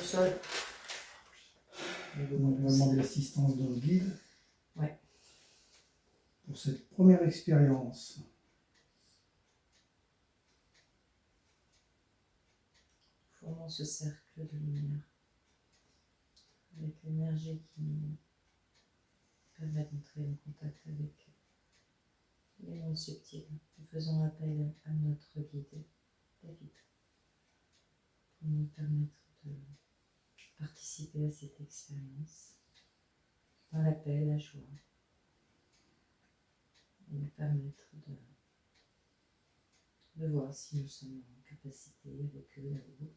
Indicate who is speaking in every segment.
Speaker 1: Sol.
Speaker 2: Donc on va demander l'assistance de nos guides.
Speaker 1: Ouais.
Speaker 2: Pour cette première expérience.
Speaker 1: Formons ce cercle de lumière avec l'énergie qui nous permet d'entrer en contact avec les mondes subtils. Nous faisons appel à notre guide, David, pour nous permettre de participer à cette expérience dans la paix et la joie et nous permettre de voir si nous sommes en capacité avec eux là-haut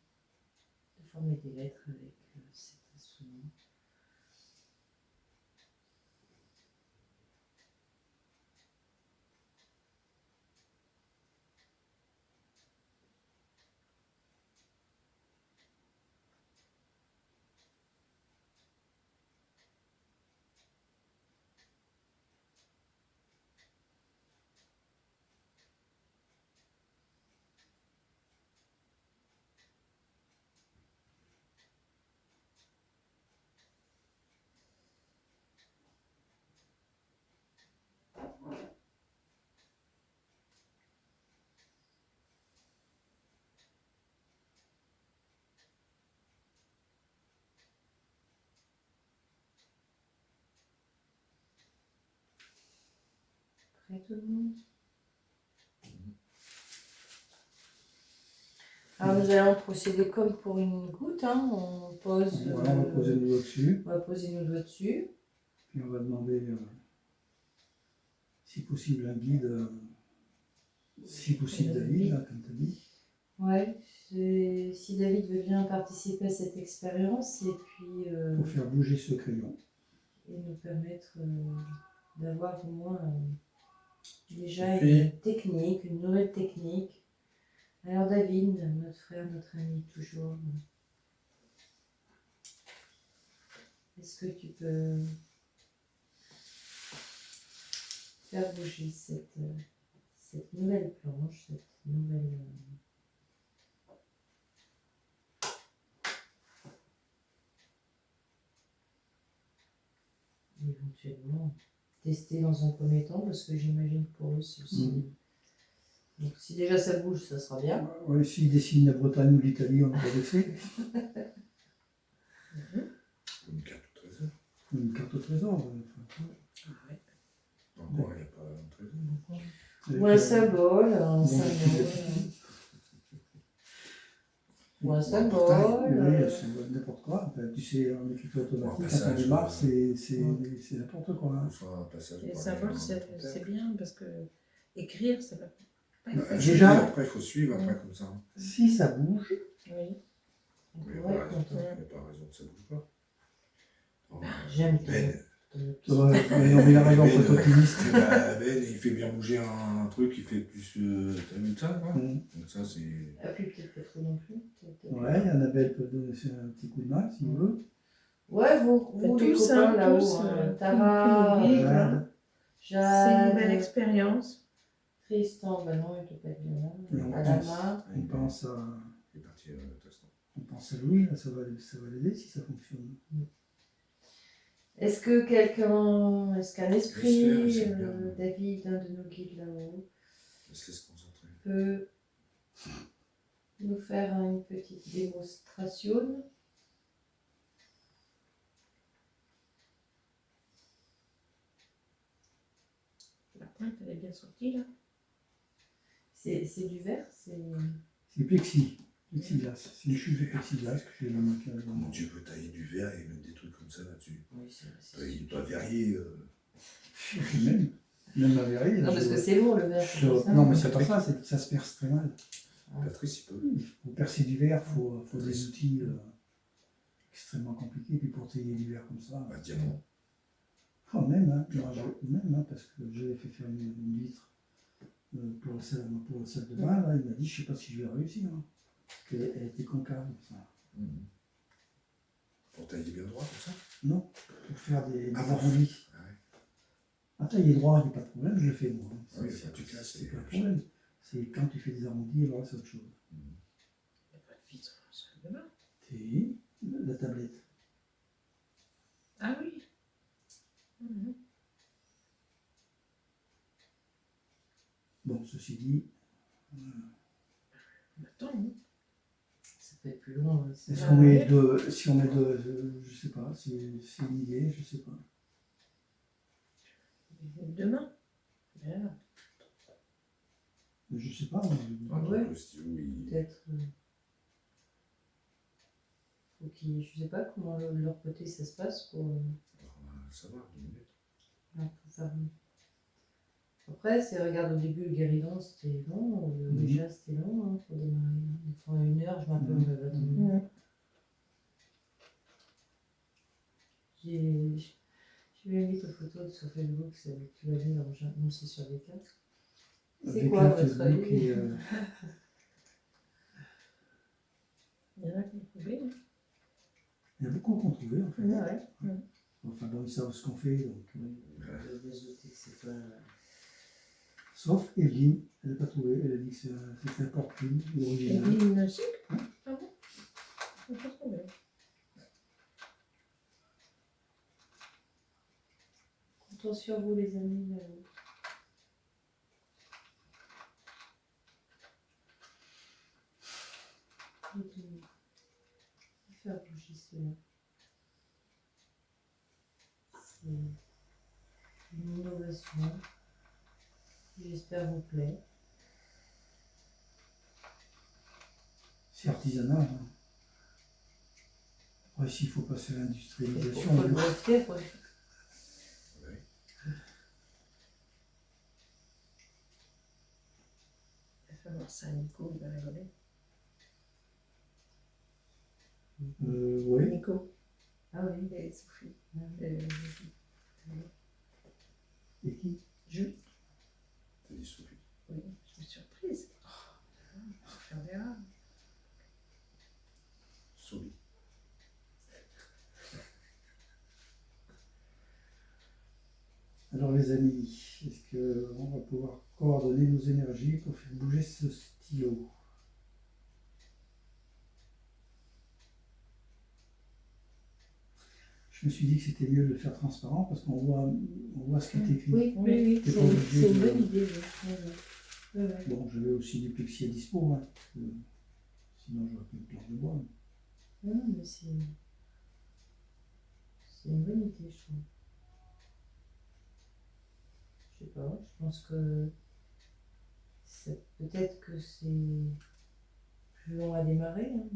Speaker 1: de former des lettres avec cet instrument. Prêt tout le monde? Alors nous allons procéder comme pour une goutte, hein. On pose.
Speaker 2: Voilà, on va poser nos doigts dessus.
Speaker 1: On va poser nos doigts dessus.
Speaker 2: Puis on va demander, si possible, un guide. Si possible, David, là, comme tu as dit.
Speaker 1: Ouais, si David veut bien participer à cette expérience et puis.
Speaker 2: Pour faire bouger ce crayon.
Speaker 1: Et nous permettre d'avoir au moins déjà une technique, une nouvelle technique. Alors David, notre frère, notre ami toujours, est-ce que tu peux faire bouger cette nouvelle planche, cette nouvelle... éventuellement tester dans un premier temps, parce que j'imagine que pour eux c'est aussi... Donc si déjà ça bouge, ça sera bien.
Speaker 2: Oui, s'ils dessinent la Bretagne ou l'Italie, on n'a pas vexé.
Speaker 3: Une carte au trésor.
Speaker 2: Une carte au trésor.
Speaker 3: Ouais. Encore, il n'y a pas un trésor.
Speaker 1: Ou un symbole, ou un symbole.
Speaker 2: Oui, c'est n'importe quoi. Enfin, tu sais, en écriture automatique, quand on démarre, c'est n'importe quoi. Hein.
Speaker 4: Les symboles, c'est bien parce que écrire, ça va pas.
Speaker 2: Déjà,
Speaker 3: après, il faut suivre, après, comme ça.
Speaker 2: Si ça bouge,
Speaker 4: oui.
Speaker 3: Il n'y a pas raison que ça ne bouge pas.
Speaker 1: J'aime
Speaker 3: Ben,
Speaker 2: on est raison, faut être optimiste.
Speaker 3: Ben, il fait bien bouger un truc, il fait plus. T'as vu ça, quoi. Donc ça, c'est.
Speaker 1: Appuie peut-être pas trop non plus.
Speaker 2: Ouais, Annabelle peut donner un petit coup de main si vous veut.
Speaker 1: Ouais, vous les copains là-haut, Tara,
Speaker 2: Jade.
Speaker 4: C'est une nouvelle expérience.
Speaker 1: Tristan, ben non, il ne peut pas être bien là.
Speaker 2: Adama. On pense à.
Speaker 3: Il est parti Tristan.
Speaker 2: On pense à Louis, là, ça va l'aider si ça fonctionne.
Speaker 1: Est-ce qu'un esprit, David, un de nos guides là-haut, peut nous faire une petite démonstration?
Speaker 4: La pointe, elle est bien sortie là.
Speaker 1: C'est du verre,
Speaker 2: c'est plexiglas. C'est une chute de plexiglas que j'ai dans ma cave.
Speaker 3: Comment tu peux tailler du verre et mettre des trucs comme ça là-dessus?
Speaker 1: Oui,
Speaker 3: il n'est pas verrier.
Speaker 2: Même la verrier.
Speaker 1: Non, parce que c'est lourd le verre.
Speaker 2: Non, mais c'est pas ça, ça se perce très mal.
Speaker 3: Patrice, il peut.
Speaker 2: Il faut percer du verre, il faut des outils extrêmement compliqués. Puis pour tailler du verre comme ça.
Speaker 3: Bah, diamant.
Speaker 2: Oh, même, parce que j'avais fait faire une vitre pour la salle de bain. Là, il m'a dit, je ne sais pas si je vais réussir. Hein. Elle était concave. Ça.
Speaker 3: Pour tailler bien droit comme ça?
Speaker 2: Non, pour faire des arrondis. À tailler droit, il n'y a pas de problème, je le fais moi. C'est pas de problème. C'est quand tu fais des arrondis, alors c'est autre chose.
Speaker 4: Il n'y a pas de vitre sur le bain.
Speaker 2: Si, la tablette.
Speaker 4: Ah oui. Mhm.
Speaker 2: Bon, ceci dit,
Speaker 4: Attends, hein.
Speaker 1: Ça peut être plus long. Hein,
Speaker 2: est-ce
Speaker 4: Ah
Speaker 2: qu'on met
Speaker 4: ouais.
Speaker 2: deux, si on met deux, je sais pas, c'est une idée, je sais pas.
Speaker 4: Demain. Voilà.
Speaker 2: Mais je sais pas. Moi,
Speaker 1: Ah
Speaker 3: Donc,
Speaker 1: ouais.
Speaker 3: le stylo, il...
Speaker 1: Peut-être. Faut qu'ils. Je sais pas comment de leur côté ça se passe pour.
Speaker 3: Ça va, 2 minutes.
Speaker 1: Ouais, pour faire. Après, c'est regarde au début le guéridon c'était long, le
Speaker 2: Mhm.
Speaker 1: Ouija c'était long hein, pour démarrer. Des fois 1 heure, je m'appelle, on avait attendu.
Speaker 4: Mhm.
Speaker 1: J'ai vu une petite photo sur Facebook, c'est avec tu l'as vu dans non, c'est sur les cartes. C'est
Speaker 2: avec
Speaker 1: quoi
Speaker 2: un
Speaker 1: votre
Speaker 2: Facebook
Speaker 1: avis
Speaker 2: et,
Speaker 4: Il y en a qui ont trouvé. Hein.
Speaker 2: il y a beaucoup qu'on trouvait en fait.
Speaker 1: Ouais.
Speaker 2: Enfin bon, ils savent ce qu'on fait, donc.
Speaker 1: Je vais ajouter que c'est pas.
Speaker 2: Sauf Evelyne, elle n'a pas trouvé, elle a dit que c'était un porte-plume,
Speaker 4: Et
Speaker 2: l'original.
Speaker 4: puis une aussi.
Speaker 2: Hein?
Speaker 4: Ah bon? On peut trouver.
Speaker 1: Comptons sur vous les amis. Je vais faire bouger cela. C'est une innovation qui j'espère vous plaît.
Speaker 2: C'est artisanal. Hein. Après, s'il faut passer à
Speaker 1: Il
Speaker 2: l'industrialisation,
Speaker 1: faut le breveter, quoi.
Speaker 3: Oui.
Speaker 4: Je vais voir ça à Nico, il va rigoler.
Speaker 2: oui.
Speaker 4: Nico
Speaker 1: Ah oui.
Speaker 4: et Sophie.
Speaker 1: Ouais.
Speaker 2: Et qui
Speaker 4: Jules.
Speaker 3: T'as dit Sophie.
Speaker 4: Oui, je me suis surprise. Je vais faire des rares.
Speaker 3: Sophie.
Speaker 2: Alors les amis, est-ce qu'on va pouvoir coordonner nos énergies pour faire bouger ce stylo? Je me suis dit que c'était mieux de le faire transparent parce qu'on voit ce qui est écrit.
Speaker 1: Oui, oui,
Speaker 2: T'es
Speaker 1: c'est
Speaker 2: pas obligé
Speaker 1: c'est une
Speaker 2: de-
Speaker 1: bonne idée. Oui. Oui, oui.
Speaker 2: Bon, j'avais aussi du plexi à dispo, hein, parce que sinon j'aurais plus de planche de bois.
Speaker 1: Non, mais c'est une bonne idée, je trouve. Je sais pas, je pense que peut-être que c'est plus long à démarrer. Hein.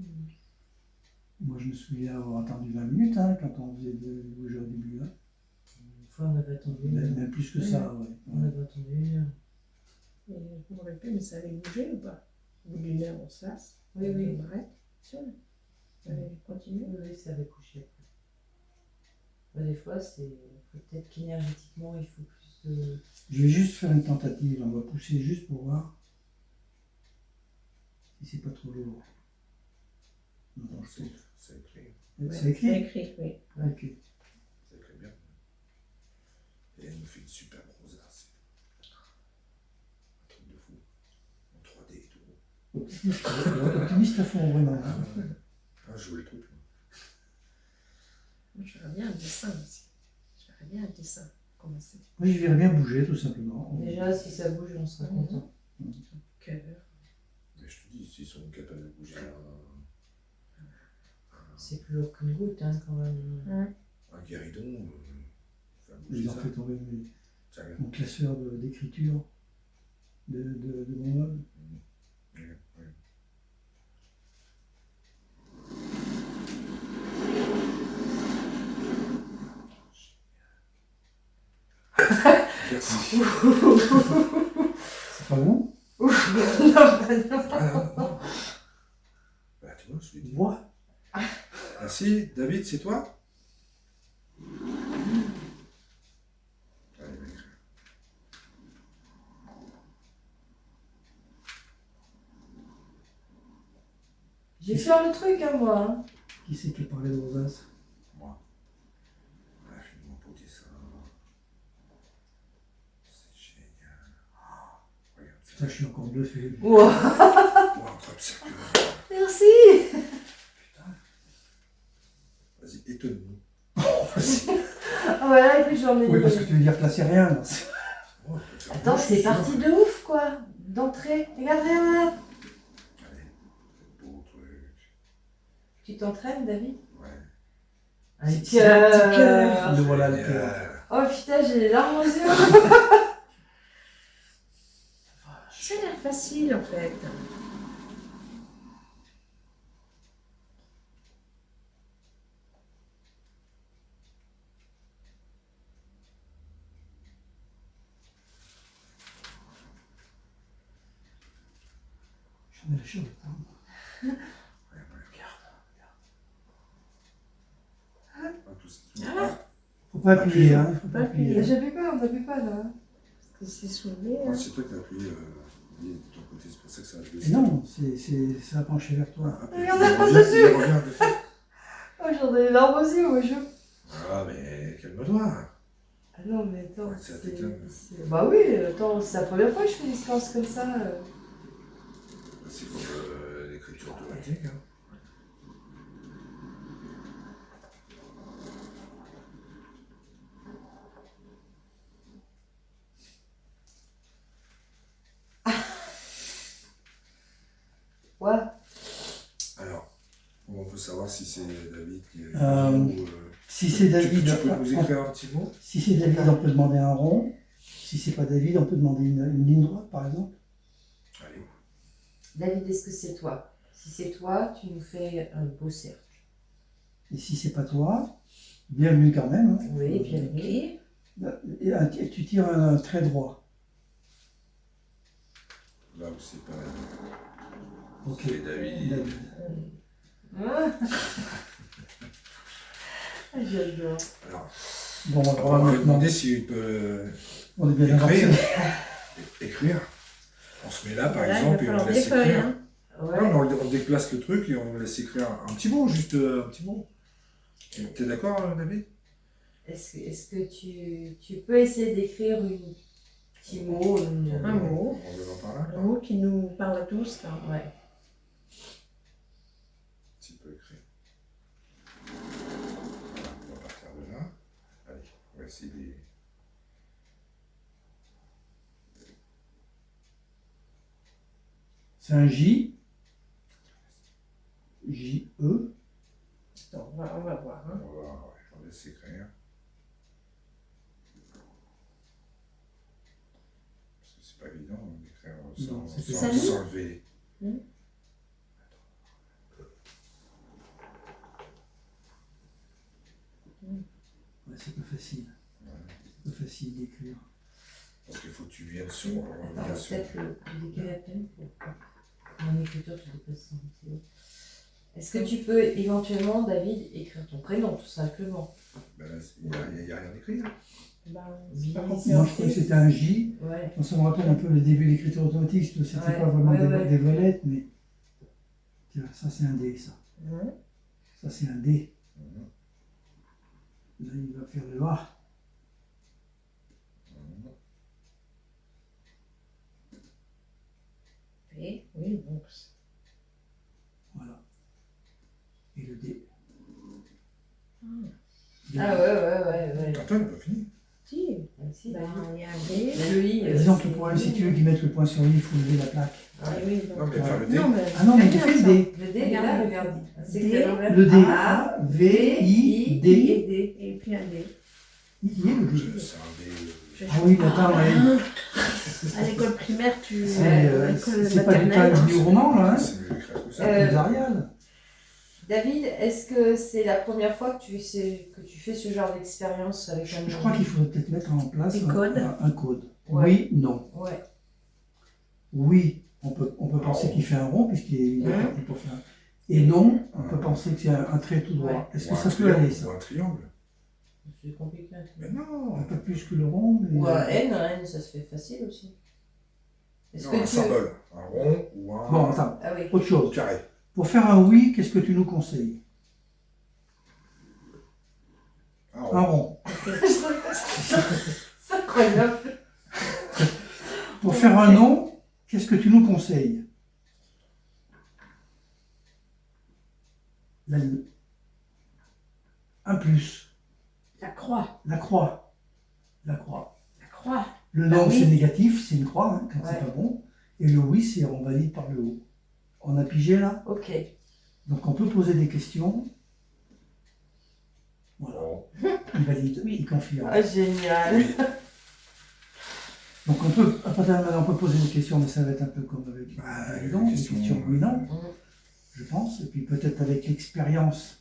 Speaker 2: Moi je me souviens avoir attendu 20 minutes hein, quand on faisait de bouger au début. Hein.
Speaker 1: Une fois, on avait attendu une heure.
Speaker 2: Même plus que ça, ouais.
Speaker 1: On avait attendu 1 heure.
Speaker 4: Et je me rappelle plus, mais ça avait bougé ou pas? Au bout d'une heure, on se lasse.
Speaker 1: Oui, oui.
Speaker 4: On arrête. Sûr. Allez, continue.
Speaker 1: Oui, oui, ça avait couché après. Bah, des fois, c'est peut-être qu'énergétiquement, il faut plus de.
Speaker 2: Je vais juste faire une tentative, on va pousser juste pour voir si c'est pas trop lourd. Non, je sais.
Speaker 3: C'est écrit.
Speaker 2: C'est
Speaker 4: C'est
Speaker 2: écrit.
Speaker 4: écrit, oui.
Speaker 2: Ok.
Speaker 3: C'est écrit bien. Et elle nous fait une super rosace. Un truc de fou. En 3D et tout.
Speaker 2: Optimiste à fond, vraiment.
Speaker 3: Ah, je voulais le truc.
Speaker 4: Moi, je ferais bien un dessin aussi. Je ferais bien un dessin. Commencer.
Speaker 2: Moi, je verrais bien bouger, tout simplement.
Speaker 1: Déjà, si ça bouge, on sera content.
Speaker 4: Cœur.
Speaker 3: Mais je te dis, s'ils sont capables de bouger
Speaker 1: C'est plus lourd qu'une goutte, hein, quand même.
Speaker 3: un guéridon, faire bouger
Speaker 2: Ils ont
Speaker 3: ça.
Speaker 2: fait tomber
Speaker 3: Ça regarde.
Speaker 2: mon classeur d'écriture de mon meuble.
Speaker 3: Ouais, ouais. Merci.
Speaker 2: C'est pas bon?
Speaker 3: Ah, non. Bah, tu vois, je lui dis.
Speaker 2: Moi?
Speaker 3: Merci, David, c'est toi? Allez, mec.
Speaker 1: J'ai fait le truc, hein, moi. Hein.
Speaker 2: Qui c'est qui a parlé de rosace?
Speaker 3: Moi. Ah, je vais m'empoter ça. C'est génial. Oh, regarde ça.
Speaker 2: Putain, je suis encore bluffé.
Speaker 1: Wow.
Speaker 3: Oh, incroyable, ça.
Speaker 1: Merci.
Speaker 2: Putain.
Speaker 1: vu que j'en ai.
Speaker 2: Oui, parce que tu veux dire que là, c'est rien. Là.
Speaker 3: Oh, on peut faire
Speaker 1: Attends,
Speaker 3: deux,
Speaker 1: c'est
Speaker 3: je suis
Speaker 1: parti
Speaker 3: sûr.
Speaker 1: de ouf, quoi. D'entrée. Regarde, regarde.
Speaker 3: Allez, beau truc.
Speaker 1: Tu t'entraînes, David?
Speaker 3: Ouais.
Speaker 1: Un
Speaker 4: C'est un petit cœur.
Speaker 2: Le voilà le cœur.
Speaker 3: Génial.
Speaker 1: Oh putain, j'ai les larmes aux yeux.
Speaker 4: Ça a l'air facile en fait.
Speaker 2: J'en ai la chaud.
Speaker 3: Ouais, regarde. Ah, tout-
Speaker 4: Ah.
Speaker 2: Faut pas appuyer, hein.
Speaker 4: Faut pas appuyer.
Speaker 1: J'appuie pas, on n'appuie pas là.
Speaker 4: Parce que c'est soulevé.
Speaker 3: Ah,
Speaker 4: Hein.
Speaker 3: c'est toi qui as appuyé de ton côté, c'est pour ça que ça a
Speaker 2: Et
Speaker 3: baissé.
Speaker 2: non, ça a penché vers toi.
Speaker 3: Ah, puis
Speaker 1: Regarde,
Speaker 3: il
Speaker 1: elle passe
Speaker 3: revient,
Speaker 1: dessus.
Speaker 3: il revient dessus.
Speaker 1: Oh, j'en ai les larmes aux yeux, moi je.
Speaker 3: Ah, mais calme-toi.
Speaker 1: Ah non, mais attends.
Speaker 3: Ouais, ça t'étonne.
Speaker 1: Bah oui, attends, c'est la première fois que je fais des séquences comme ça.
Speaker 3: C'est comme l'écriture automatique. Hein.
Speaker 1: Ouais.
Speaker 3: Alors, on peut savoir si c'est David qui est.
Speaker 2: Si c'est David,
Speaker 3: Tu peux nous écrire un petit mot?
Speaker 2: si c'est David, on peut demander un rond. Si c'est pas David, on peut demander une ligne droite, par exemple.
Speaker 3: Allez.
Speaker 1: David, est-ce que c'est toi? Si c'est toi, tu nous fais un beau cercle.
Speaker 2: Et si c'est pas toi, bienvenue quand même. Hein.
Speaker 1: Oui, bienvenue.
Speaker 2: Et tu tires un trait droit.
Speaker 3: Là où c'est pas.
Speaker 2: Ok.
Speaker 3: C'est David.
Speaker 2: David.
Speaker 1: Ah. J'adore.
Speaker 3: Alors,
Speaker 2: Bon,
Speaker 3: on
Speaker 2: alors
Speaker 3: va
Speaker 2: là,
Speaker 3: lui
Speaker 2: maintenant,
Speaker 3: demander s'il peut
Speaker 2: on est bien avancé.
Speaker 3: écrire. Écrire. On se met là, par
Speaker 4: Là,
Speaker 3: exemple,
Speaker 4: il
Speaker 3: et
Speaker 4: va
Speaker 3: on
Speaker 4: falloir
Speaker 3: laisse
Speaker 4: des feuilles.
Speaker 3: écrire.
Speaker 4: Hein.
Speaker 1: Ouais.
Speaker 3: Non, mais on déplace le truc et on laisse écrire un petit mot, juste un petit mot. T'es d'accord, David?
Speaker 1: Est-ce que tu peux essayer d'écrire un petit mot
Speaker 4: Un mot.
Speaker 3: On va par là.
Speaker 4: Un mot qui nous parle à tous. Là.
Speaker 1: Ouais.
Speaker 3: Tu peux écrire. Voilà, on va partir de là. Allez, on va essayer des.
Speaker 2: C'est un J. J-E.
Speaker 4: Attends, on va voir. Hein.
Speaker 3: On va voir, ouais, on laisse écrire. Parce que c'est pas évident d'écrire
Speaker 2: Non, c'est
Speaker 3: sans,
Speaker 2: pas
Speaker 3: sans lever.
Speaker 2: Ouais, c'est pas facile.
Speaker 3: Ouais.
Speaker 2: C'est pas facile d'écrire.
Speaker 3: Parce qu'il faut que tu viennes sur.
Speaker 1: Attends, peut-être le décaler à peine pour mon écriture, tu dépasses un petit peu. Est-ce que tu peux éventuellement, David, écrire ton prénom, tout simplement?
Speaker 3: Ben là, il n'y a rien d'écrit. Hein.
Speaker 4: Ben,
Speaker 1: Oui.
Speaker 4: c'est pas
Speaker 2: Moi, je crois que
Speaker 4: compréhensible.
Speaker 2: c'était un J.
Speaker 1: Ouais.
Speaker 2: Ça me rappelle un peu le début de l'écriture automatique. C'était
Speaker 1: Ouais,
Speaker 2: pas vraiment
Speaker 1: ouais, ouais.
Speaker 2: des volettes, mais. Tiens, ça, c'est un D, ça.
Speaker 4: Hein.
Speaker 2: Ça, c'est un D.
Speaker 3: Mhm.
Speaker 2: Là, il va faire le A.
Speaker 3: Mhm.
Speaker 4: Et, oui, donc.
Speaker 2: Voilà. Et le D.
Speaker 1: Ah ouais.
Speaker 3: Attends, il n'a pas fini.
Speaker 4: Si,
Speaker 1: Si,
Speaker 4: ben,
Speaker 1: David.
Speaker 4: il y a un D.
Speaker 1: Le I.
Speaker 2: Disons
Speaker 1: c'est-
Speaker 2: que pour si tu veux qu'ils mettent le point sur I, il faut lever la plaque.
Speaker 4: Ah oui, donc.
Speaker 3: Non, mais faire le D.
Speaker 4: Non, mais
Speaker 2: Ah non, mais il
Speaker 4: c'est
Speaker 2: fait le
Speaker 4: bien,
Speaker 2: D.
Speaker 1: Le D, il est là, regarde. C'est
Speaker 4: D.
Speaker 1: que l'envers.
Speaker 2: Le D.
Speaker 1: A,
Speaker 2: A, V, I, D.
Speaker 1: et D.
Speaker 4: Et puis un D.
Speaker 2: Il y est le D.
Speaker 3: C'est un D.
Speaker 2: Ah oui, mais attends, ouais.
Speaker 4: À l'école primaire, tu.
Speaker 2: C'est
Speaker 4: à l'école
Speaker 2: c'est pas du
Speaker 4: maternelle,
Speaker 2: temps du roman, là. Hein.
Speaker 3: C'est mieux d'écrire tout ça.
Speaker 1: Euh,
Speaker 2: C'est Arial.
Speaker 1: David, est-ce que c'est la première fois que tu fais ce genre d'expérience avec un
Speaker 2: Je crois qu'il faudrait peut-être mettre en place
Speaker 4: Des codes.
Speaker 2: un code.
Speaker 1: Ouais.
Speaker 2: Oui, non.
Speaker 1: Ouais.
Speaker 2: Oui, on peut penser qu'il fait un rond, puisqu'il est
Speaker 1: Hein
Speaker 2: parti pour faire. Et non, on peut penser que c'est un trait tout droit.
Speaker 1: Ouais.
Speaker 2: Est-ce
Speaker 3: Ou
Speaker 2: que
Speaker 3: un
Speaker 2: ça peut
Speaker 3: triangle,
Speaker 2: aller, ça?
Speaker 3: ou un triangle.
Speaker 1: C'est compliqué.
Speaker 3: Mais non.
Speaker 2: Un peu plus que le rond, mais.
Speaker 1: Ou un N, ça se fait facile aussi. Est-ce
Speaker 3: Non,
Speaker 1: que
Speaker 3: un
Speaker 1: tu...
Speaker 3: symbole. Un rond ou un.
Speaker 2: Bon, attends,
Speaker 1: Ah oui.
Speaker 2: autre chose.
Speaker 3: Carré.
Speaker 2: Pour faire un oui, qu'est-ce que tu nous conseilles?
Speaker 3: Un
Speaker 2: Un
Speaker 3: rond.
Speaker 2: rond.
Speaker 1: C'est incroyable.
Speaker 2: Pour faire un non, qu'est-ce que tu nous conseilles? La ligne. Un plus.
Speaker 4: La croix.
Speaker 2: La croix. la croix.
Speaker 4: La croix.
Speaker 2: Le non,
Speaker 4: oui.
Speaker 2: c'est négatif, c'est une croix, hein, quand
Speaker 1: Ouais.
Speaker 2: c'est pas bon. Et le oui, c'est on valide par le haut. On a pigé là.
Speaker 1: Ok.
Speaker 2: Donc on peut poser des questions. Voilà.
Speaker 3: Bon.
Speaker 2: Il valide,
Speaker 4: Oui.
Speaker 2: il confirme.
Speaker 1: Ah, génial.
Speaker 3: Oui.
Speaker 2: Donc on peut, à partir de maintenant, on peut poser des questions, mais ça va être un peu comme avec les dons, des questions oui non,
Speaker 1: Mm.
Speaker 2: je pense. Et puis peut-être avec l'expérience,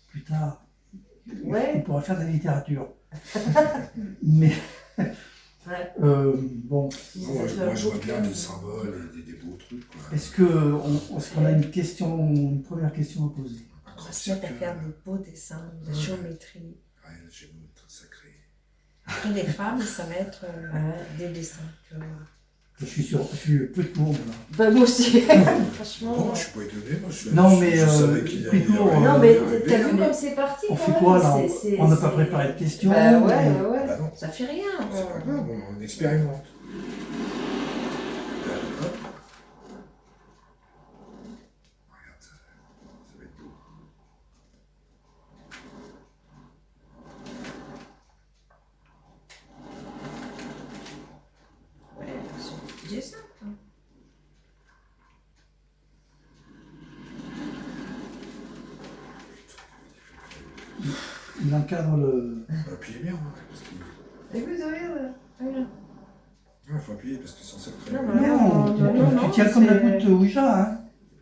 Speaker 2: plus tard,
Speaker 1: Ouais.
Speaker 2: il pourra faire de la littérature. Mais
Speaker 1: Ouais.
Speaker 2: bon,
Speaker 3: Moi, je vois bien des symboles et des beaux trucs. Quoi.
Speaker 2: est-ce qu'on a une première question à poser?
Speaker 3: Un
Speaker 4: On
Speaker 3: grand
Speaker 4: va se mettre à
Speaker 3: cercle.
Speaker 4: faire des beaux dessins, de la
Speaker 3: Ouais.
Speaker 4: géométrie.
Speaker 3: Ouais, la géométrie sacrée.
Speaker 4: Après, les femmes, ça va être
Speaker 1: Ouais.
Speaker 4: des dessins. Tu vois.
Speaker 2: Je suis peu de courbe là.
Speaker 1: Bah, moi aussi. Franchement.
Speaker 3: Non, je suis pas étonné. Moi,
Speaker 2: Non, mais,
Speaker 3: je savais qu'il allait
Speaker 2: plutôt,
Speaker 3: y
Speaker 1: Non,
Speaker 3: arriver.
Speaker 1: mais t'as vu
Speaker 2: mais
Speaker 1: comme c'est parti
Speaker 2: On
Speaker 1: quand
Speaker 2: fait
Speaker 1: même,
Speaker 2: quoi là? On n'a pas
Speaker 1: c'est-
Speaker 2: préparé de questions.
Speaker 1: Bah ouais,
Speaker 2: mais-
Speaker 1: ouais, ouais.
Speaker 3: Bah non,
Speaker 4: Ça fait rien.
Speaker 3: c'est pas grave, on expérimente. Hop. Regarde, ça va être beau.
Speaker 4: Ouais, c'est un petit dessin. Hein.
Speaker 2: Il encadre le.
Speaker 3: Faut appuyer bien, hein, parce qu'il
Speaker 4: Écoute, regarde. Regarde.
Speaker 3: faut appuyer parce qu'ils sont très
Speaker 4: Non,
Speaker 3: bien.
Speaker 2: Non, tu tiens comme la goutte Ouija, hein.